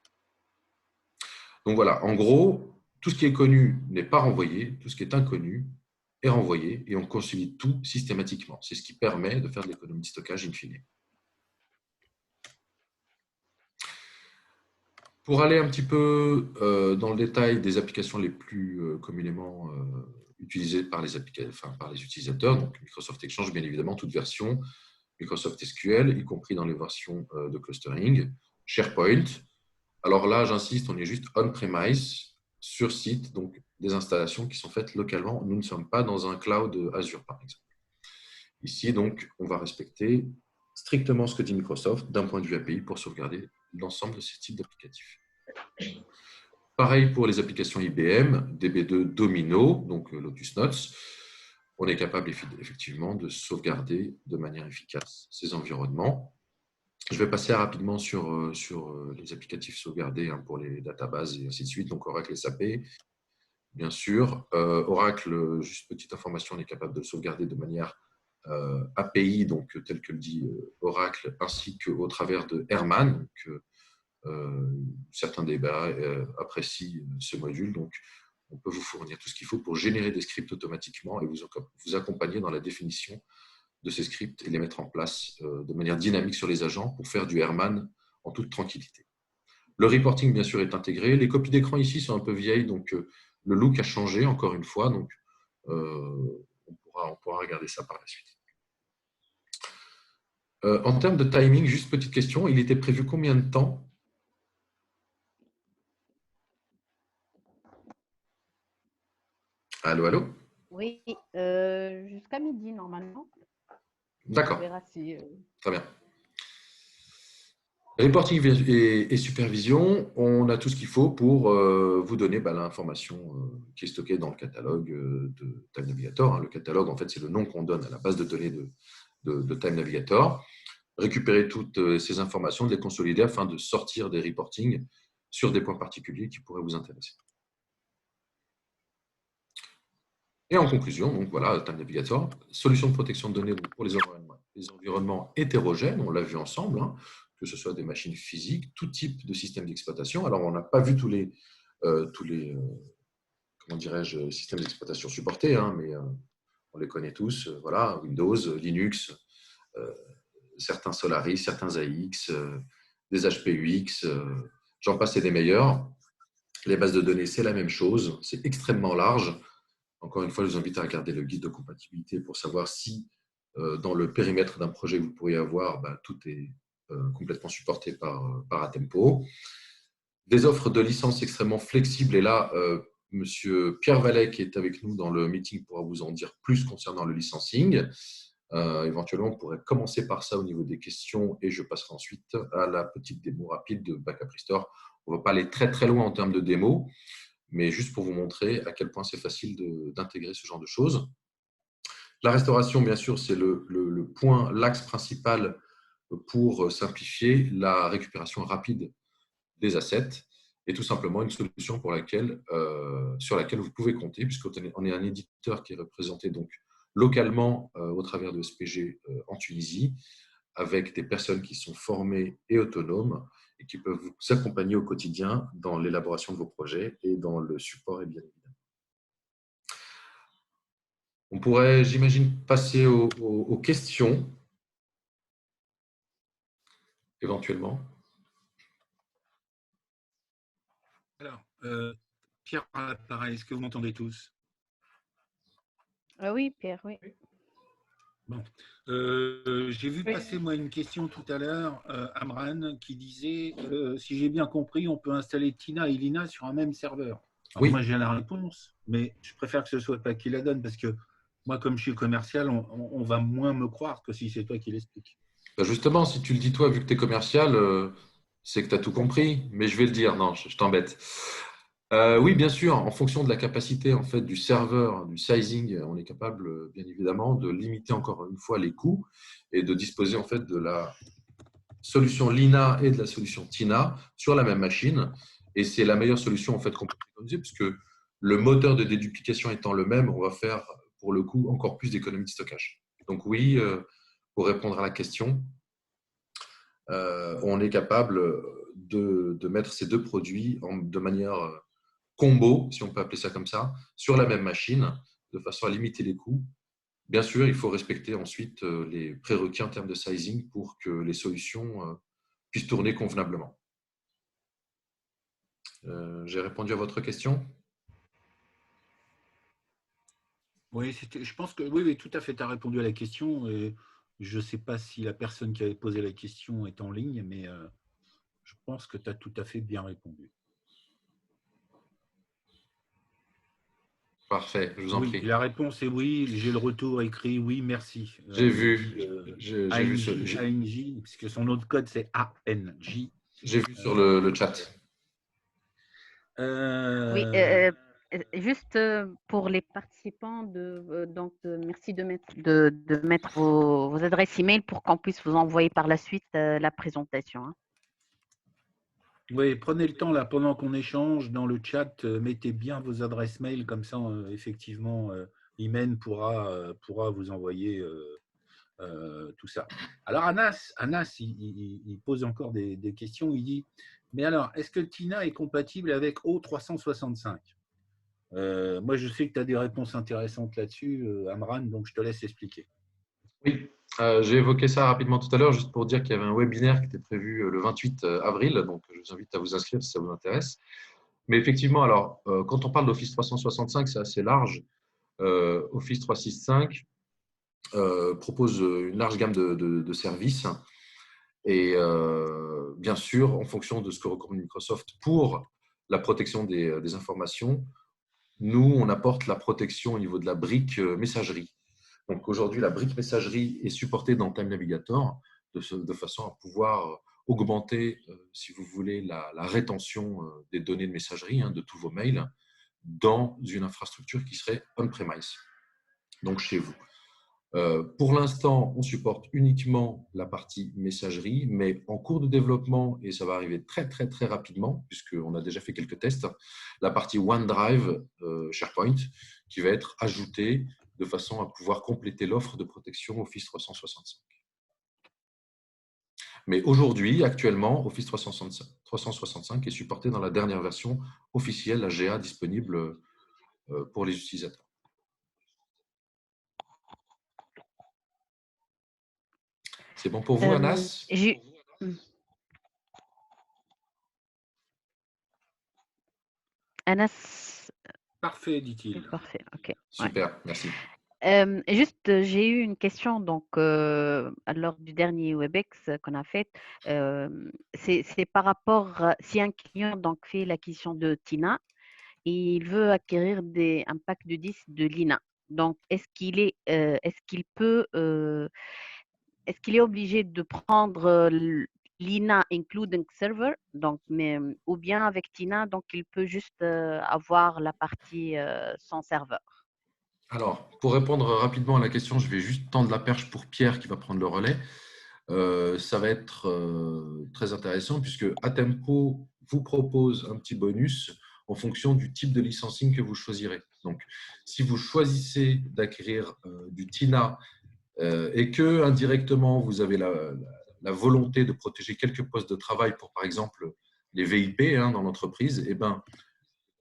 Donc voilà, en gros, tout ce qui est connu n'est pas renvoyé, tout ce qui est inconnu est renvoyé et on consolide tout systématiquement. C'est ce qui permet de faire de l'économie de stockage in fine. Pour aller un petit peu dans le détail des applications les plus communément utilisées par les utilisateurs, donc Microsoft Exchange, bien évidemment, toute version, Microsoft SQL, y compris dans les versions de clustering, SharePoint. Alors là, j'insiste, on est juste on-premise, sur site, donc des installations qui sont faites localement. Nous ne sommes pas dans un cloud Azure, par exemple. Ici, donc, on va respecter strictement ce que dit Microsoft d'un point de vue API pour sauvegarder l'ensemble de ces types d'applicatifs. Pareil pour les applications IBM, DB2 Domino, donc Lotus Notes. on est capable effectivement de sauvegarder de manière efficace ces environnements. Je vais passer rapidement sur les applicatifs sauvegardés pour les databases et ainsi de suite, donc Oracle SAP, bien sûr. Oracle, juste petite information, on est capable de le sauvegarder de manière API, donc tel que le dit Oracle, ainsi qu'au travers de Herman. Certains débats apprécient ce module, donc on peut vous fournir tout ce qu'il faut pour générer des scripts automatiquement et vous accompagner dans la définition de ces scripts et les mettre en place de manière dynamique sur les agents pour faire du Herman en toute tranquillité. Le reporting, bien sûr, est intégré. Les copies d'écran ici sont un peu vieilles, donc le look a changé encore une fois, donc on pourra regarder ça par la suite. En termes de timing, juste petite question, il était prévu combien de temps? Allô, allô? Oui, jusqu'à midi normalement. D'accord. On verra si. Très bien. Reporting et supervision, on a tout ce qu'il faut pour vous donner l'information qui est stockée dans le catalogue de Time Navigator. Le catalogue, en fait, c'est le nom qu'on donne à la base de données de Time Navigator. Récupérer toutes ces informations, de les consolider afin de sortir des reportings sur des points particuliers qui pourraient vous intéresser. Et en conclusion, donc voilà, Time Navigator, solution de protection de données pour les environnements hétérogènes, on l'a vu ensemble, que ce soit des machines physiques, tout type de système d'exploitation. Alors, on n'a pas vu tous les comment dirais-je, systèmes d'exploitation supportés, mais on les connaît tous. Voilà, Windows, Linux, certains Solaris, certains AX, des HPUX, j'en passe et des meilleurs. Les bases de données, c'est la même chose. C'est extrêmement large. Encore une fois, je vous invite à regarder le guide de compatibilité pour savoir si, dans le périmètre d'un projet que vous pourriez avoir, tout est complètement supporté par Atempo. Des offres de licences extrêmement flexibles. Et là, Monsieur Pierre Vallet, qui est avec nous dans le meeting, pourra vous en dire plus concernant le licensing. Éventuellement, on pourrait commencer par ça au niveau des questions et je passerai ensuite à la petite démo rapide de Backup Restore. On ne va pas aller très très loin en termes de démo, mais juste pour vous montrer à quel point c'est facile d'intégrer ce genre de choses. La restauration, bien sûr, c'est l'axe principal pour simplifier la récupération rapide des assets et tout simplement une solution sur laquelle vous pouvez compter, puisqu'on est un éditeur qui est représenté donc localement au travers de SPG en Tunisie, avec des personnes qui sont formées et autonomes et qui peuvent vous accompagner au quotidien dans l'élaboration de vos projets et dans le support, et bien évidemment. On pourrait, j'imagine, passer aux questions, éventuellement. Alors, Pierre, pareil, est-ce que vous m'entendez tous? Oui, Pierre, oui. Bon. J'ai vu passer moi une question tout à l'heure, Amran, qui disait si j'ai bien compris, on peut installer Tina et Lina sur un même serveur. Alors, Oui. moi, j'ai la réponse, mais je préfère que ce soit toi qui la donne parce que moi, comme je suis commercial, on va moins me croire que si c'est toi qui l'explique. Justement, si tu le dis toi, vu que tu es commercial, c'est que tu as tout compris, mais je vais le dire, non, je t'embête. Oui, bien sûr, en fonction de la capacité en fait, du serveur, du sizing, on est capable, bien évidemment, de limiter encore une fois les coûts et de disposer en fait, de la solution Lina et de la solution Tina sur la même machine. Et c'est la meilleure solution en fait, qu'on peut préconiser, puisque le moteur de déduplication étant le même, on va faire pour le coup encore plus d'économies de stockage. Donc oui, pour répondre à la question, on est capable de mettre ces deux produits de manière combo, si on peut appeler ça comme ça, sur la même machine, de façon à limiter les coûts. Bien sûr, il faut respecter ensuite les prérequis en termes de sizing pour que les solutions puissent tourner convenablement. J'ai répondu à votre question? Oui, je pense que oui, tout à fait, tu as répondu à la question. Et je ne sais pas si la personne qui avait posé la question est en ligne, mais je pense que tu as tout à fait bien répondu. Parfait, je vous en prie. La réponse est oui, j'ai le retour écrit oui, merci. J'ai vu. J'ai vu ANJ, puisque son autre code c'est ANJ. J'ai vu sur le chat. Oui, Juste pour les participants, merci de mettre vos adresses email pour qu'on puisse vous envoyer par la suite la présentation. Hein. Oui, prenez le temps là pendant qu'on échange dans le chat, mettez bien vos adresses mail comme ça, effectivement, Imen pourra vous envoyer tout ça. Alors Anas il pose encore des questions. Il dit, mais alors, est-ce que Tina est compatible avec O365 ? Moi, je sais que tu as des réponses intéressantes là-dessus, Amran, donc je te laisse expliquer. Oui, j'ai évoqué ça rapidement tout à l'heure, juste pour dire qu'il y avait un webinaire qui était prévu le 28 avril, donc je vous invite à vous inscrire si ça vous intéresse. Mais effectivement, alors, quand on parle d'Office 365, c'est assez large. Office 365 propose une large gamme de services et bien sûr, en fonction de ce que recommande Microsoft pour la protection des informations, nous, on apporte la protection au niveau de la brique messagerie. Donc aujourd'hui, la brique messagerie est supportée dans Time Navigator de façon à pouvoir augmenter, si vous voulez, la rétention des données de messagerie, de tous vos mails, dans une infrastructure qui serait on-premise, donc chez vous. Pour l'instant, on supporte uniquement la partie messagerie, mais en cours de développement, et ça va arriver très très très rapidement, puisqu'on a déjà fait quelques tests, la partie OneDrive SharePoint qui va être ajoutée de façon à pouvoir compléter l'offre de protection Office 365. Mais aujourd'hui, actuellement, Office 365 est supporté dans la dernière version officielle, la GA, disponible pour les utilisateurs. C'est bon pour vous, Anas? Anas. Parfait, dit-il. Parfait, ok. Super, ouais. Merci. Juste, j'ai eu une question donc, lors du dernier WebEx qu'on a fait. C'est par rapport, si un client donc, fait l'acquisition de Tina et il veut acquérir un pack de 10 de Lina. Donc, est-ce qu'il est obligé de prendre Lina including server, donc, ou bien avec Tina, donc il peut juste avoir la partie sans serveur? Alors, pour répondre rapidement à la question, je vais juste tendre la perche pour Pierre qui va prendre le relais. Ça va être très intéressant puisque Atempo vous propose un petit bonus en fonction du type de licensing que vous choisirez. Donc, si vous choisissez d'acquérir du TINA et que indirectement vous avez la volonté de protéger quelques postes de travail pour, par exemple, les VIP dans l'entreprise, eh ben,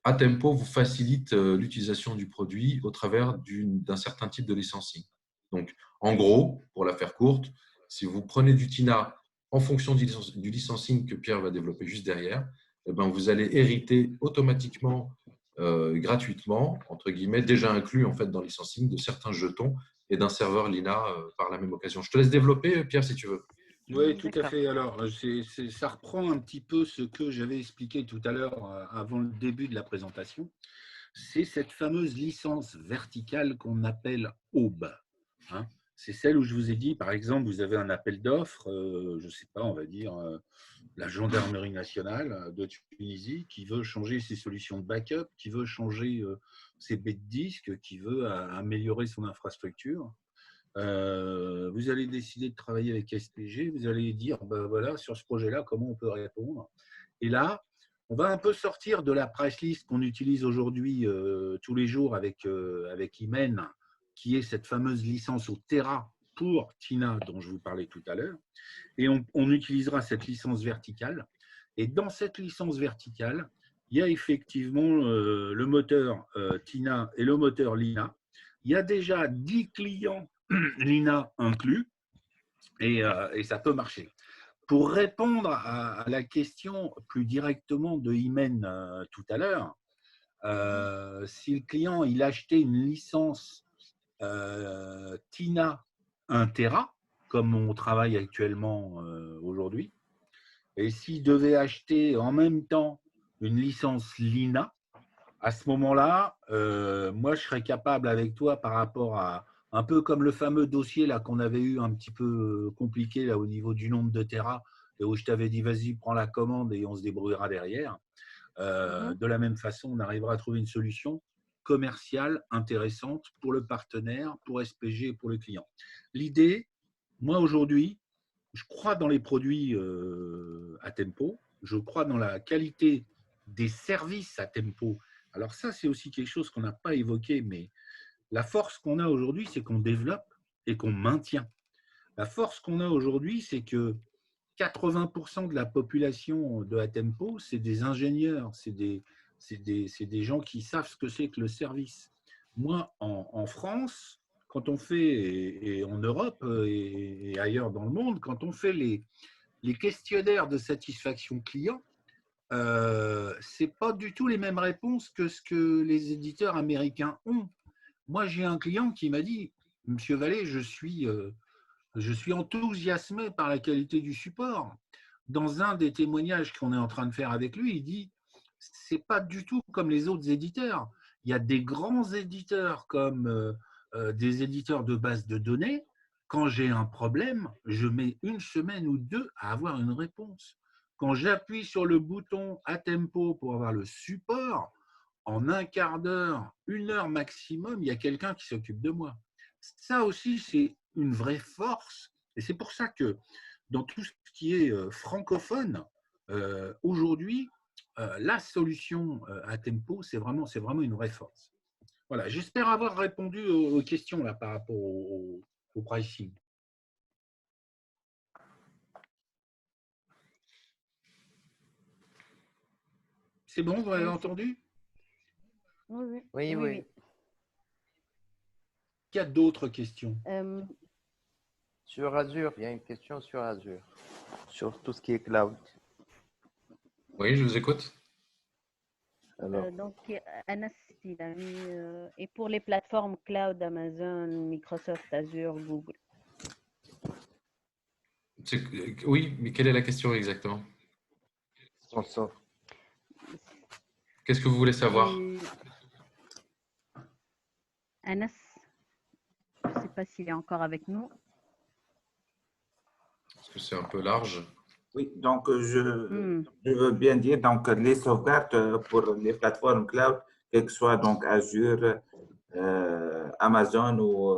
Atempo vous facilite l'utilisation du produit au travers d'un certain type de licensing. Donc, en gros, pour la faire courte, si vous prenez du TINA en fonction du licensing que Pierre va développer juste derrière, eh ben, vous allez hériter automatiquement, gratuitement, entre guillemets, déjà inclus en fait, dans le licensing de certains jetons et d'un serveur Lina par la même occasion. Je te laisse développer, Pierre, si tu veux. Oui, tout à fait. Alors, ça reprend un petit peu ce que j'avais expliqué tout à l'heure avant le début de la présentation. C'est cette fameuse licence verticale qu'on appelle Aube. C'est celle où je vous ai dit, par exemple, vous avez un appel d'offres, je ne sais pas, on va dire la gendarmerie nationale de Tunisie qui veut changer ses solutions de backup, qui veut changer ses baies de disque, qui veut améliorer son infrastructure. Vous allez décider de travailler avec SPG, vous allez dire, ben voilà, sur ce projet-là, comment on peut répondre. Et là, on va un peu sortir de la price list qu'on utilise aujourd'hui tous les jours avec Imen, qui est cette fameuse licence au Tera pour Tina dont je vous parlais tout à l'heure. Et on utilisera cette licence verticale. Et dans cette licence verticale, il y a effectivement le moteur Tina et le moteur Lina. Il y a déjà 10 clients Lina inclus et ça peut marcher. Pour répondre à la question plus directement de Imen tout à l'heure, si le client il achetait une licence Tina 1 Tera, comme on travaille actuellement aujourd'hui, et s'il devait acheter en même temps une licence Lina, à ce moment-là, moi je serais capable avec toi par rapport à un peu comme le fameux dossier là qu'on avait eu un petit peu compliqué là au niveau du nombre de Tera et où je t'avais dit vas-y prends la commande et on se débrouillera derrière. De la même façon, on arrivera à trouver une solution commerciale intéressante pour le partenaire, pour SPG et pour le client. L'idée, moi aujourd'hui, je crois dans les produits à tempo, je crois dans la qualité des services à tempo. Alors ça, c'est aussi quelque chose qu'on n'a pas évoqué, mais la force qu'on a aujourd'hui, c'est qu'on développe et qu'on maintient. La force qu'on a aujourd'hui, c'est que 80% de la population de Atempo, c'est des ingénieurs, c'est des gens qui savent ce que c'est que le service. Moi, en France, quand on fait, et en Europe et ailleurs dans le monde, quand on fait les questionnaires de satisfaction client, ce n'est pas du tout les mêmes réponses que ce que les éditeurs américains ont. Moi, j'ai un client qui m'a dit, Monsieur Vallée, je suis enthousiasmé par la qualité du support. Dans un des témoignages qu'on est en train de faire avec lui, il dit c'est pas du tout comme les autres éditeurs. Il y a des grands éditeurs comme des éditeurs de base de données. Quand j'ai un problème, je mets 1 semaine ou 2 à avoir une réponse. Quand j'appuie sur le bouton à tempo pour avoir le support, en 1/4 d'heure, 1 heure maximum, il y a quelqu'un qui s'occupe de moi. Ça aussi, c'est une vraie force. Et c'est pour ça que dans tout ce qui est francophone, aujourd'hui, la solution à tempo, c'est vraiment une vraie force. Voilà, j'espère avoir répondu aux questions là, par rapport au pricing. C'est bon, vous avez entendu? Oui. Oui. Il y a d'autres questions. Sur Azure, il y a une question sur Azure, sur tout ce qui est cloud. Oui, je vous écoute. Alors, Donc, Anas, il a mis, et pour les plateformes cloud, Amazon, Microsoft, Azure, Google. Oui, mais quelle est la question exactement? Qu'est-ce que vous voulez savoir? Anas, je ne sais pas s'il est encore avec nous. Parce que c'est un peu large. Oui, donc je veux bien dire donc les sauvegardes pour les plateformes cloud, quel que soit donc Azure, Amazon ou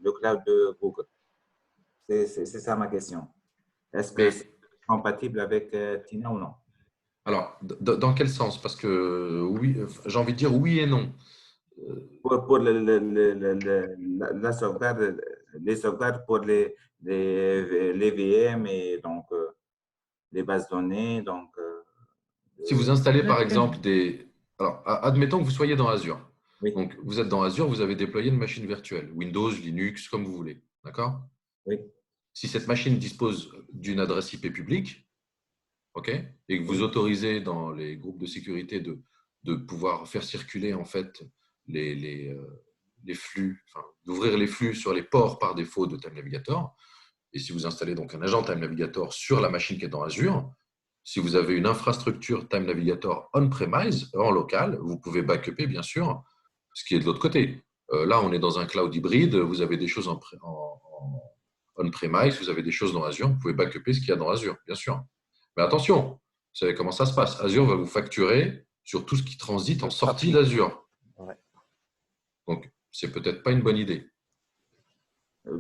le cloud de Google. C'est ça ma question. Est-ce que c'est compatible avec Tina ou non? Alors, dans quel sens? Parce que oui, j'ai envie de dire oui et non. Pour la sauvegarde, les sauvegardes pour les VM et donc les bases données. Donc, si vous installez par exemple des… Alors, admettons que vous soyez dans Azure. Oui. Donc, vous êtes dans Azure, vous avez déployé une machine virtuelle, Windows, Linux, comme vous voulez. D'accord? Oui. Si cette machine dispose d'une adresse IP publique, ok, et que vous autorisez dans les groupes de sécurité de pouvoir faire circuler en fait les flux, enfin, d'ouvrir les flux sur les ports par défaut de Time Navigator, et si vous installez donc un agent Time Navigator sur la machine qui est dans Azure, si vous avez une infrastructure Time Navigator on-premise, en local, vous pouvez backuper bien sûr ce qui est de l'autre côté. Là, on est dans un cloud hybride, vous avez des choses on-premise, vous avez des choses dans Azure, vous pouvez backuper ce qu'il y a dans Azure, bien sûr. Mais attention, vous savez comment ça se passe. Azure va vous facturer sur tout ce qui transite en sortie d'Azure. Ouais. Donc, c'est peut-être pas une bonne idée.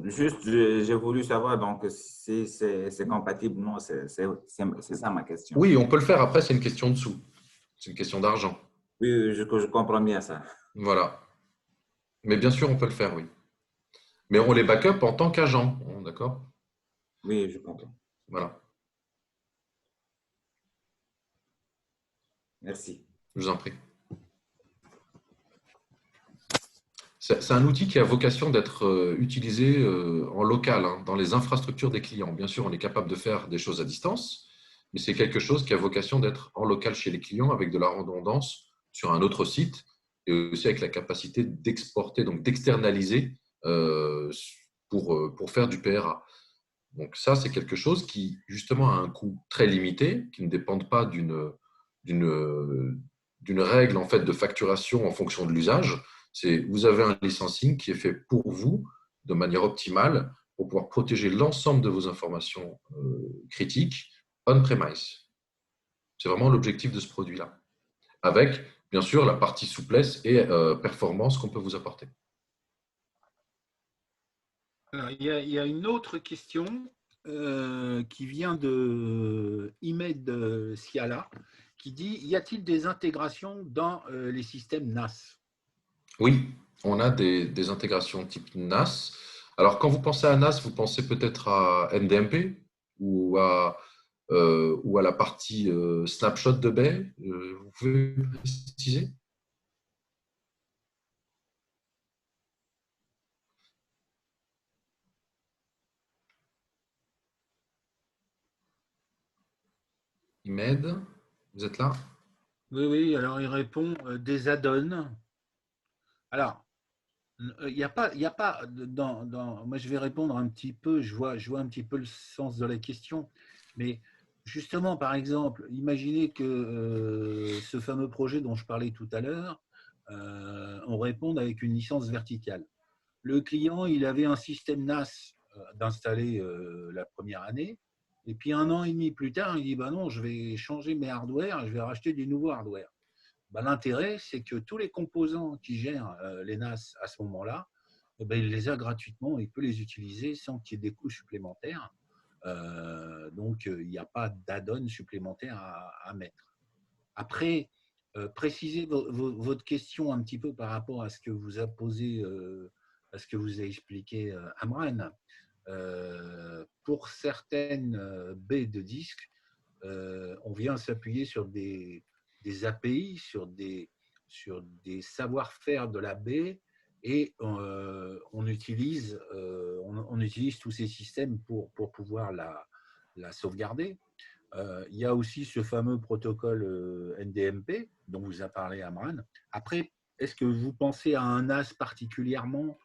Juste, j'ai voulu savoir donc si c'est compatible ou non. C'est ça ma question. Oui, on peut le faire. Après, c'est une question de sous. C'est une question d'argent. Oui, je comprends bien ça. Voilà. Mais bien sûr, on peut le faire, oui. Mais on les backup en tant qu'agent, d'accord? Oui, je comprends. Voilà. Merci. Je vous en prie. C'est un outil qui a vocation d'être utilisé en local, hein, dans les infrastructures des clients. Bien sûr, on est capable de faire des choses à distance, mais c'est quelque chose qui a vocation d'être en local chez les clients avec de la redondance sur un autre site et aussi avec la capacité d'exporter, donc d'externaliser pour faire du PRA. Donc ça, c'est quelque chose qui, justement, a un coût très limité, qui ne dépend pas d'une règle en fait, de facturation en fonction de l'usage. Vous avez un licensing qui est fait pour vous de manière optimale pour pouvoir protéger l'ensemble de vos informations critiques on-premise. C'est vraiment l'objectif de ce produit-là. Avec, bien sûr, la partie souplesse et performance qu'on peut vous apporter. Alors, il y a une autre question qui vient de Imed Siala, qui dit: y a-t-il des intégrations dans les systèmes NAS? Oui, on a des intégrations type NAS. Alors, quand vous pensez à NAS, vous pensez peut-être à NDMP ou à la partie snapshot de baie. Vous pouvez préciser? Imed, vous êtes là? Oui, oui, alors il répond des add-ons. Alors, il y a pas moi je vais répondre un petit peu, je vois un petit peu le sens de la question, mais justement, par exemple, imaginez que ce fameux projet dont je parlais tout à l'heure, on réponde avec une licence verticale. Le client, il avait un système NAS d'installer la première année, et puis un an et demi plus tard, il dit bah non, je vais changer mes hardware, je vais racheter des nouveaux hardware. Bah, l'intérêt, c'est que tous les composants qui gèrent les NAS à ce moment-là, eh ben, il les a gratuitement, il peut les utiliser sans qu'il y ait des coûts supplémentaires. Donc, il n'y a pas d'add-on supplémentaire à mettre. Après, précisez votre question un petit peu par rapport à ce que vous a posé, à ce que vous a expliqué Amran. Pour certaines baies de disques, on vient s'appuyer sur des API, sur des savoir-faire de la baie, et on utilise tous ces systèmes pour pouvoir la sauvegarder. Il y a aussi ce fameux protocole NDMP dont vous a parlé Amran. Après, est-ce que vous pensez à un NAS particulièrement?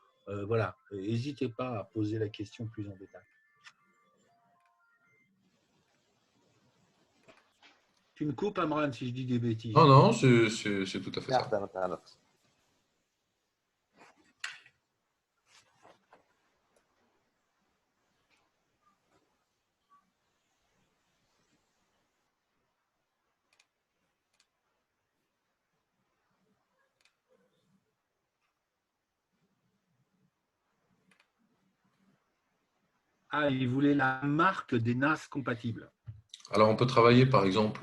Voilà, n'hésitez pas à poser la question plus en détail. Tu me coupes, Amran, si je dis des bêtises. Non, non, c'est tout à fait ça. Ah, il voulait la marque des NAS compatibles. Alors, on peut travailler, par exemple,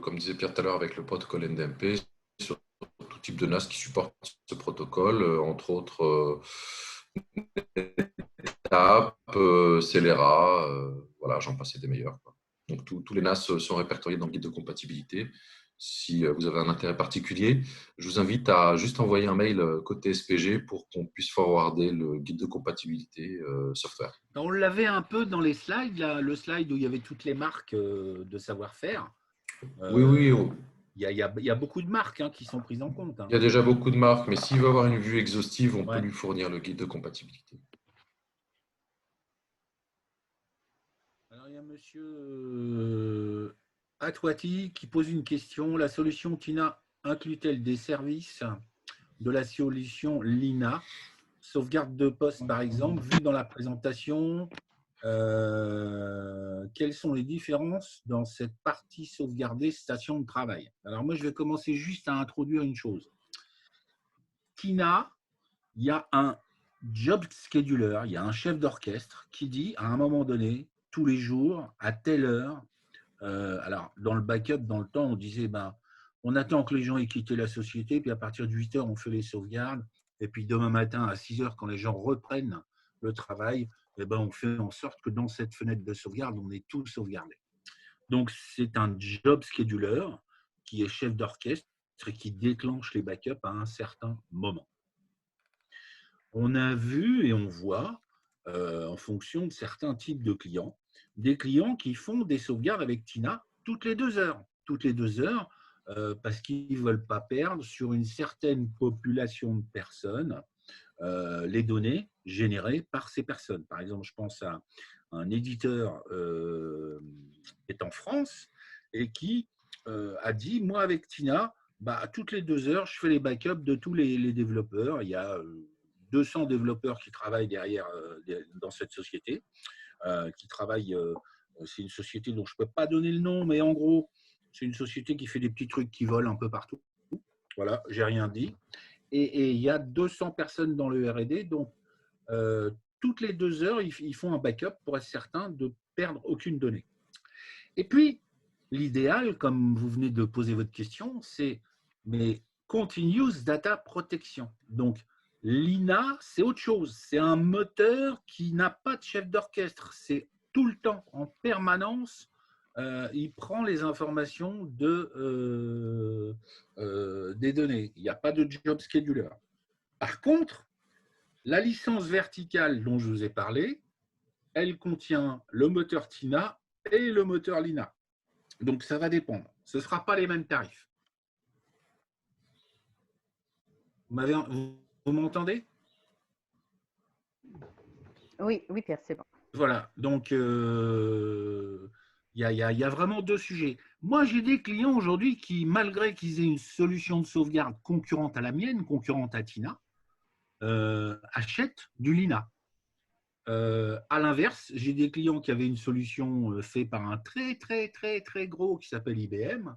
comme disait Pierre tout à l'heure, avec le protocole NDMP sur tout type de NAS qui supporte ce protocole, entre autres TAP, Celera, voilà, j'en passais des meilleurs, quoi. Donc, tous les NAS sont répertoriés dans le guide de compatibilité. Si vous avez un intérêt particulier, je vous invite à juste envoyer un mail côté SPG pour qu'on puisse forwarder le guide de compatibilité software. On l'avait un peu dans les slides, là, le slide où il y avait toutes les marques de savoir-faire. Oui, oui. Il y a beaucoup de marques qui sont prises en compte. Il y a déjà beaucoup de marques, mais s'il veut avoir une vue exhaustive, on peut Ouais. lui fournir le guide de compatibilité. Alors, il y a monsieur Atwati qui pose une question. La solution TINA inclut-elle des services de la solution Lina? Sauvegarde de poste, par exemple, vu dans la présentation, quelles sont les différences dans cette partie sauvegardée station de travail? Alors, moi, je vais commencer juste à introduire une chose. TINA, il y a un job scheduler, il y a un chef d'orchestre qui dit à un moment donné, tous les jours, à telle heure, alors dans le backup, dans le temps, on disait on attend que les gens aient quitté la société, puis à partir de 8 heures, on fait les sauvegardes, et puis demain matin à 6 heures, quand les gens reprennent le travail, on fait en sorte que dans cette fenêtre de sauvegarde, on est tout sauvegardé. Donc, c'est un job scheduler qui est chef d'orchestre et qui déclenche les backups à un certain moment. On a vu et on voit, en fonction de certains types de clients, des clients qui font des sauvegardes avec TINA toutes les 2 heures. Toutes les 2 heures, parce qu'ils ne veulent pas perdre sur une certaine population de personnes les données générées par ces personnes. Par exemple, je pense à un éditeur qui est en France et qui a dit, moi avec TINA, toutes les 2 heures, je fais les backups de tous les développeurs. Il y a 200 développeurs qui travaillent derrière dans cette société, qui travaillent, c'est une société dont je ne peux pas donner le nom, mais en gros, C'est une société qui fait des petits trucs qui volent un peu partout. Voilà, j'ai rien dit. Et il y a 200 personnes dans le R&D, donc toutes les 2 heures, ils font un backup pour être certain de perdre aucune donnée. Et puis, l'idéal, comme vous venez de poser votre question, c'est mais Continuous Data Protection. Donc, l'INA, c'est autre chose. C'est un moteur qui n'a pas de chef d'orchestre. C'est tout le temps, en permanence, il prend les informations des données. Il n'y a pas de job scheduler. Par contre, la licence verticale dont je vous ai parlé, elle contient le moteur TINA et le moteur LINA. Donc, ça va dépendre. Ce ne sera pas les mêmes tarifs. Vous m'entendez? Oui, oui, Pierre, c'est bon. Voilà. Donc, il y a vraiment 2 sujets. Moi, j'ai des clients aujourd'hui qui, malgré qu'ils aient une solution de sauvegarde concurrente à la mienne, concurrente à TINA, achètent du LINA. À l'inverse, j'ai des clients qui avaient une solution faite par un très gros qui s'appelle IBM,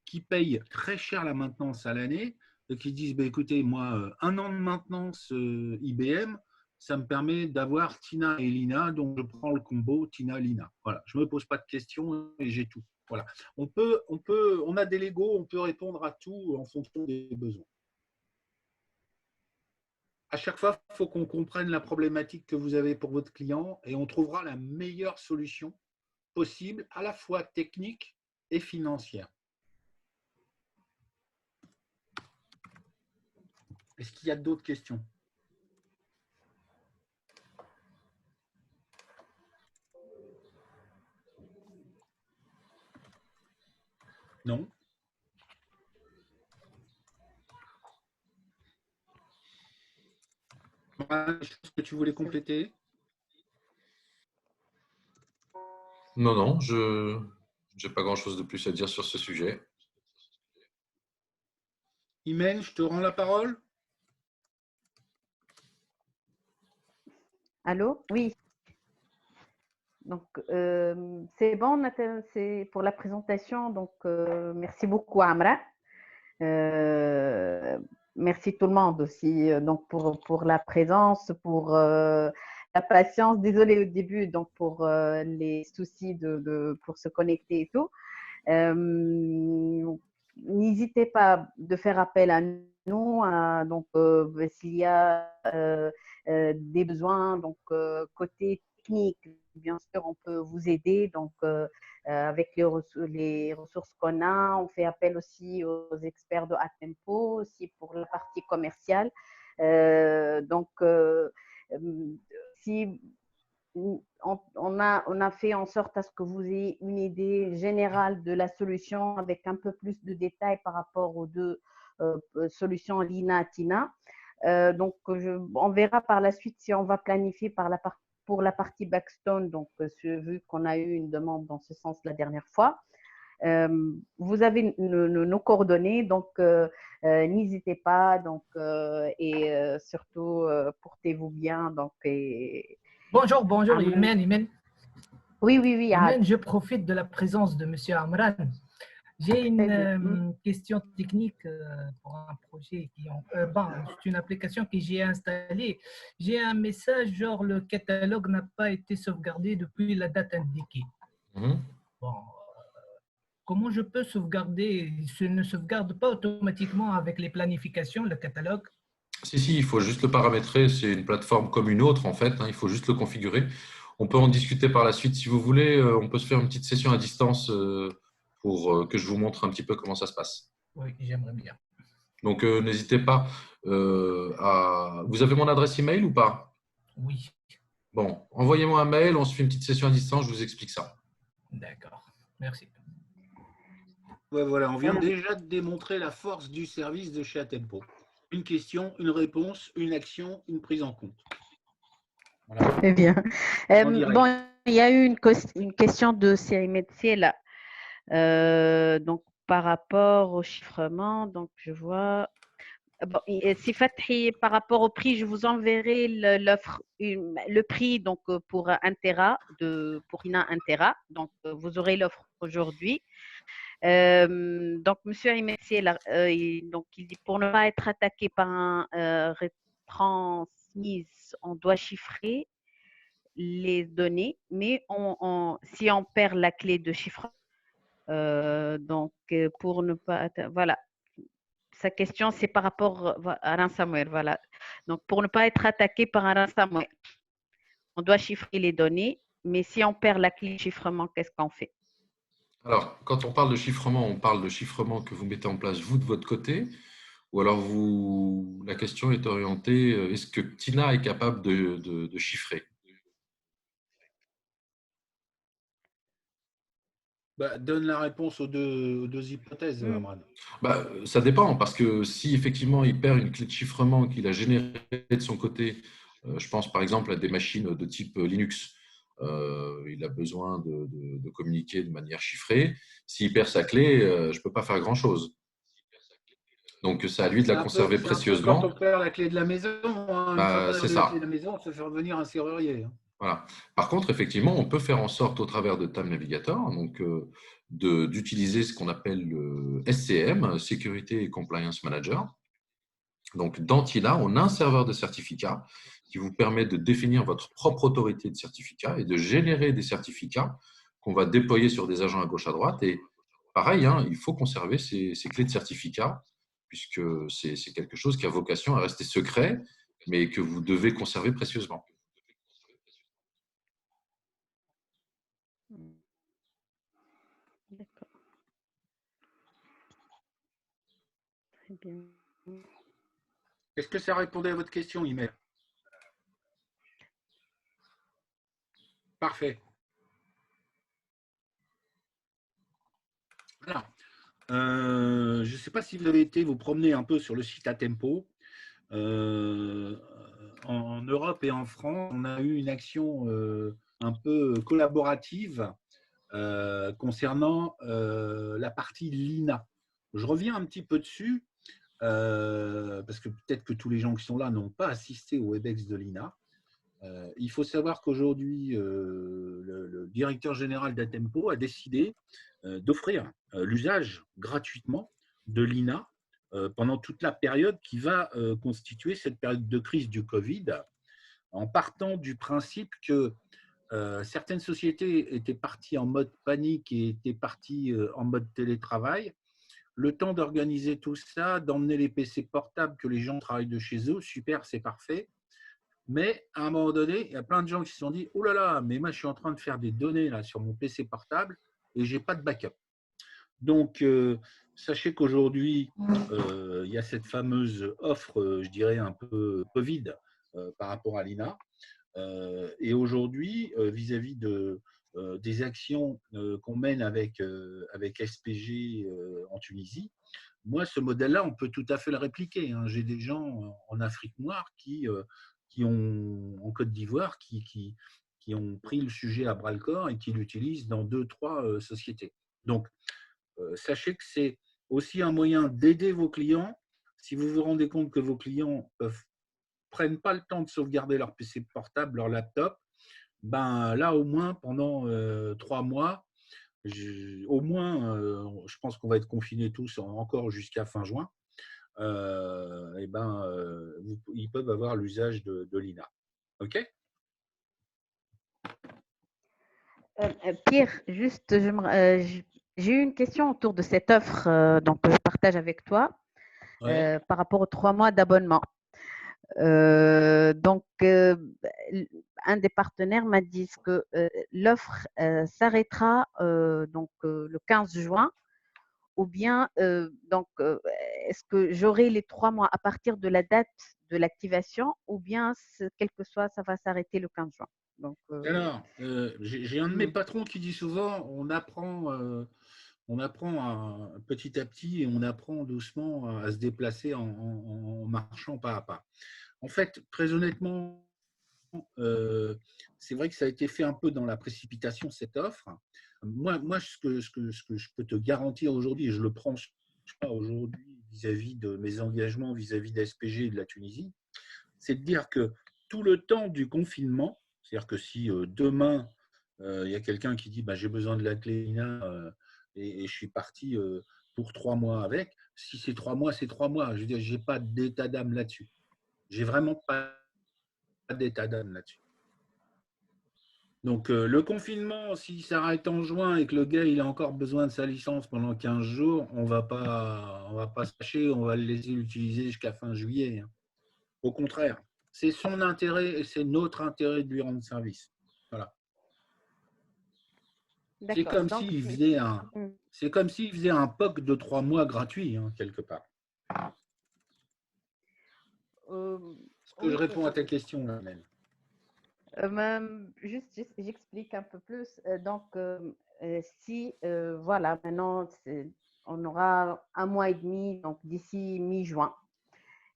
qui payent très cher la maintenance à l'année et qui disent bah, écoutez, moi, 1 an de maintenance IBM, ça me permet d'avoir TINA et LINA, donc je prends le combo TINA-LINA. Voilà, je ne me pose pas de questions et j'ai tout. Voilà. On a des Lego, on peut répondre à tout en fonction des besoins. À chaque fois, il faut qu'on comprenne la problématique que vous avez pour votre client et on trouvera la meilleure solution possible, à la fois technique et financière. Est-ce qu'il y a d'autres questions? Non? Est-ce que tu voulais compléter? Non, je n'ai pas grand-chose de plus à dire sur ce sujet. Imen, je te rends la parole. Allô? Oui. Donc, c'est bon, Nathan, c'est pour la présentation. Donc, merci beaucoup, Amra. Merci tout le monde aussi donc pour la présence, pour la patience. Désolée au début donc pour les soucis pour se connecter et tout. N'hésitez pas de faire appel à nous. Donc, s'il y a des besoins donc côté technique, bien sûr, on peut vous aider. Donc, avec les ressources qu'on a, on fait appel aussi aux experts de Atempo, aussi pour la partie commerciale. Donc, si on a fait en sorte à ce que vous ayez une idée générale de la solution avec un peu plus de détails par rapport aux 2 solutions LINA-TINA. Donc, on verra par la suite si on va planifier pour la partie Backstone, donc vu qu'on a eu une demande dans ce sens la dernière fois. Vous avez nos coordonnées, donc n'hésitez pas, donc, et surtout portez-vous bien. Donc, Bonjour, Imen. Oui. Imen, je profite de la présence de M. Amran. J'ai une question technique pour un projet c'est une application que j'ai installée. J'ai un message genre le catalogue n'a pas été sauvegardé depuis la date indiquée. Bon, comment je peux sauvegarder? Ce ne sauvegarde pas automatiquement avec les planifications, le catalogue? Si, il faut juste le paramétrer. C'est une plateforme comme une autre, en fait. Il faut juste le configurer. On peut en discuter par la suite si vous voulez. On peut se faire une petite session à distance pour que je vous montre un petit peu comment ça se passe. Oui, j'aimerais bien. Donc, n'hésitez pas à… Vous avez mon adresse email ou pas? Oui. Bon, envoyez-moi un mail. On se fait une petite session à distance. Je vous explique ça. D'accord. Merci. Ouais, voilà, on vient déjà de démontrer la force du service de chez Atempo. Une question, une réponse, une action, une prise en compte. Voilà. Très bien. Bon, il y a eu une question de Cyril Métier là. Donc, par rapport au chiffrement, donc je vois. Bon, si Fathi, par rapport au prix, je vous enverrai l'offre, le prix donc pour 1 Tera, pour INA 1 Tera. Donc, vous aurez l'offre aujourd'hui. Donc, Monsieur Imessier, donc, il dit pour ne pas être attaqué par un retransmise, on doit chiffrer les données, mais si on perd la clé de chiffre, donc pour ne pas, voilà, sa question c'est par rapport à ransomware, voilà. Donc pour ne pas être attaqué par un ransomware, on doit chiffrer les données, mais si on perd la clé de chiffrement, qu'est-ce qu'on fait? Alors, quand on parle de chiffrement que vous mettez en place vous de votre côté, ou alors la question est orientée, est-ce que Tina est capable de chiffrer? Donne la réponse aux deux hypothèses, Amran. Ça dépend, parce que si effectivement il perd une clé de chiffrement qu'il a générée de son côté, je pense par exemple à des machines de type Linux, il a besoin de communiquer de manière chiffrée. S'il perd sa clé, je ne peux pas faire grand-chose. Donc, c'est à lui de la conserver précieusement. Quand on perd la clé de la maison, hein, c'est ça. La clé de la maison, on se fait revenir un serrurier. Hein. Voilà. Par contre, effectivement, on peut faire en sorte, au travers de Time Navigator, donc, d'utiliser ce qu'on appelle le SCM, Security and Compliance Manager. Donc, dans TINA, on a un serveur de certificats qui vous permet de définir votre propre autorité de certificat et de générer des certificats qu'on va déployer sur des agents à gauche à droite. Et pareil, hein, il faut conserver ces clés de certificat puisque c'est quelque chose qui a vocation à rester secret, mais que vous devez conserver précieusement. D'accord. Très bien. Est-ce que ça répondait à votre question, Imer? Parfait. Alors, je ne sais pas si vous avez été vous promener un peu sur le site Atempo. En Europe et en France, on a eu une action un peu collaborative concernant la partie LINA. Je reviens un petit peu dessus parce que peut-être que tous les gens qui sont là n'ont pas assisté au WebEx de l'INA. Il faut savoir qu'aujourd'hui, le directeur général d'Atempo a décidé d'offrir l'usage gratuitement de l'INA pendant toute la période qui va constituer cette période de crise du Covid, en partant du principe que certaines sociétés étaient parties en mode panique et étaient parties en mode télétravail. Le temps d'organiser tout ça, d'emmener les PC portables, que les gens travaillent de chez eux, super, c'est parfait. Mais à un moment donné, il y a plein de gens qui se sont dit « Oh là là, mais moi, je suis en train de faire des données là, sur mon PC portable et je n'ai pas de backup. » Donc, sachez qu'aujourd'hui, il y a cette fameuse offre, je dirais, un peu Covid par rapport à l'INA. Et aujourd'hui, vis-à-vis des actions qu'on mène avec SPG en Tunisie, moi, ce modèle-là, on peut tout à fait le répliquer. Hein. J'ai des gens en Afrique noire en Côte d'Ivoire, qui ont pris le sujet à bras-le-corps et qui l'utilisent dans 2-3 sociétés. Donc, sachez que c'est aussi un moyen d'aider vos clients. Si vous vous rendez compte que vos clients prennent pas le temps de sauvegarder leur PC portable, leur laptop, ben là, au moins, pendant 3 mois, au moins, je pense qu'on va être confinés tous encore jusqu'à fin juin. Ils peuvent avoir l'usage de l'INA. OK? Pierre, juste, j'ai eu une question autour de cette offre, donc je partage avec toi par rapport aux 3 mois d'abonnement. Donc, un des partenaires m'a dit que l'offre s'arrêtera donc le 15 juin, ou bien est-ce que j'aurai les 3 mois à partir de la date de l'activation, ou bien quel que soit, ça va s'arrêter le 15 juin. Donc, alors, j'ai un de mes patrons qui dit souvent, on apprend petit à petit et on apprend doucement à se déplacer en marchant pas à pas. En fait, très honnêtement, c'est vrai que ça a été fait un peu dans la précipitation, cette offre. Moi ce que je peux te garantir aujourd'hui, et je le prends aujourd'hui vis-à-vis de mes engagements vis-à-vis d'SPG et de la Tunisie, c'est de dire que tout le temps du confinement, c'est-à-dire que si demain, il y a quelqu'un qui dit j'ai besoin de la clé INA et je suis parti pour 3 mois avec. Si c'est 3 mois, c'est 3 mois. Je veux dire, je n'ai pas d'état d'âme là-dessus. J'ai vraiment pas d'état d'âme là-dessus. Donc, le confinement, s'il s'arrête en juin et que le gars il a encore besoin de sa licence pendant 15 jours, on va pas se fâcher, on va le laisser l'utiliser jusqu'à fin juillet. Au contraire, c'est son intérêt et c'est notre intérêt de lui rendre service. Voilà. C'est D'accord. comme Donc, s'il faisait c'est comme s'il faisait un POC de 3 mois gratuit, quelque part. Est-ce que je oui, réponds à ta question, Lamel? j'explique un peu plus. Donc, si, voilà, maintenant, on aura un mois et demi, donc d'ici mi-juin.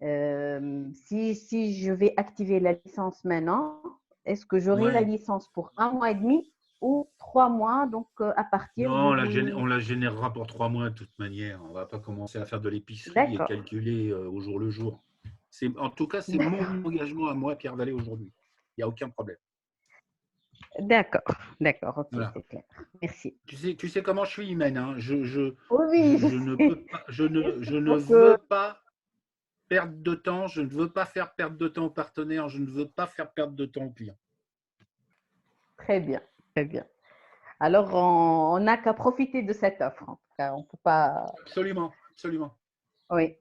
Si je vais activer la licence maintenant, est-ce que j'aurai la Ouais. licence pour un mois et demi ou 3 mois, donc à partir Non, du… on la générera pour 3 mois de toute manière. On ne va pas commencer à faire de l'épicerie et D'accord, calculer au jour le jour. En tout cas, c'est mon engagement à moi, Pierre Vallée, aujourd'hui. Il n'y a aucun problème. d'accord, ok, Voilà. c'est clair. Merci. Tu sais comment je suis, Imen, hein. Oui, Je ne peux pas, je ne Donc, veux pas perdre de temps, je ne veux pas faire perdre de temps aux partenaires, je ne veux pas faire perdre de temps aux clients. très bien, très bien. Alors, on n'a qu'à profiter de cette offre. En tout cas, on ne peut pas… Absolument, absolument. Oui,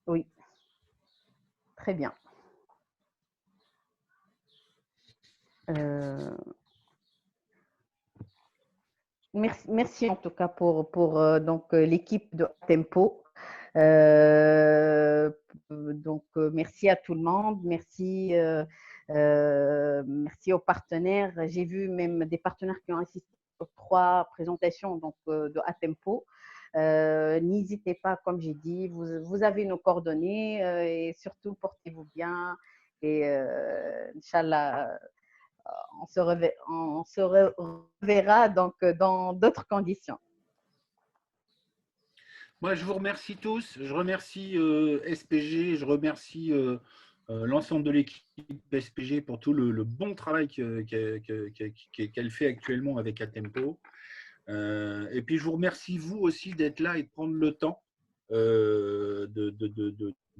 oui, très bien. Merci en tout cas pour donc l'équipe de Tempo. Donc merci à tout le monde, merci merci aux partenaires. J'ai vu même des partenaires qui ont assisté aux 3 présentations donc de Atempo. N'hésitez pas, comme j'ai dit, vous avez nos coordonnées et surtout portez-vous bien et Inch'Allah, on se reverra donc dans d'autres conditions. Moi, je vous remercie tous. Je remercie SPG, je remercie l'ensemble de l'équipe SPG pour tout le bon travail qu'elle fait actuellement avec Atempo. Et puis, je vous remercie, vous aussi, d'être là et de prendre le temps de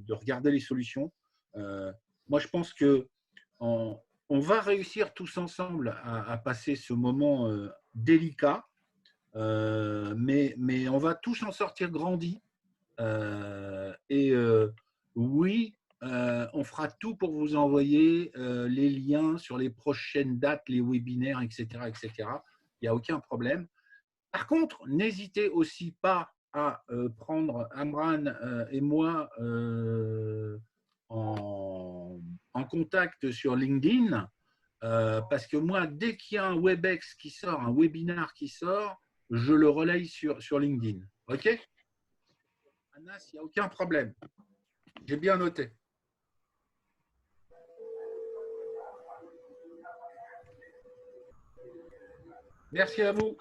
regarder les solutions. Moi, je pense qu'on va réussir tous ensemble à passer ce moment délicat. Mais on va tous en sortir grandis. Oui, on fera tout pour vous envoyer les liens sur les prochaines dates, les webinaires, etc. etc. Il n'y a aucun problème. Par contre, n'hésitez aussi pas à prendre Amran et moi en contact sur LinkedIn. Parce que moi, dès qu'il y a un WebEx qui sort, un webinar qui sort, je le relaye sur LinkedIn. OK? Anas, il n'y a aucun problème. J'ai bien noté. Merci à vous.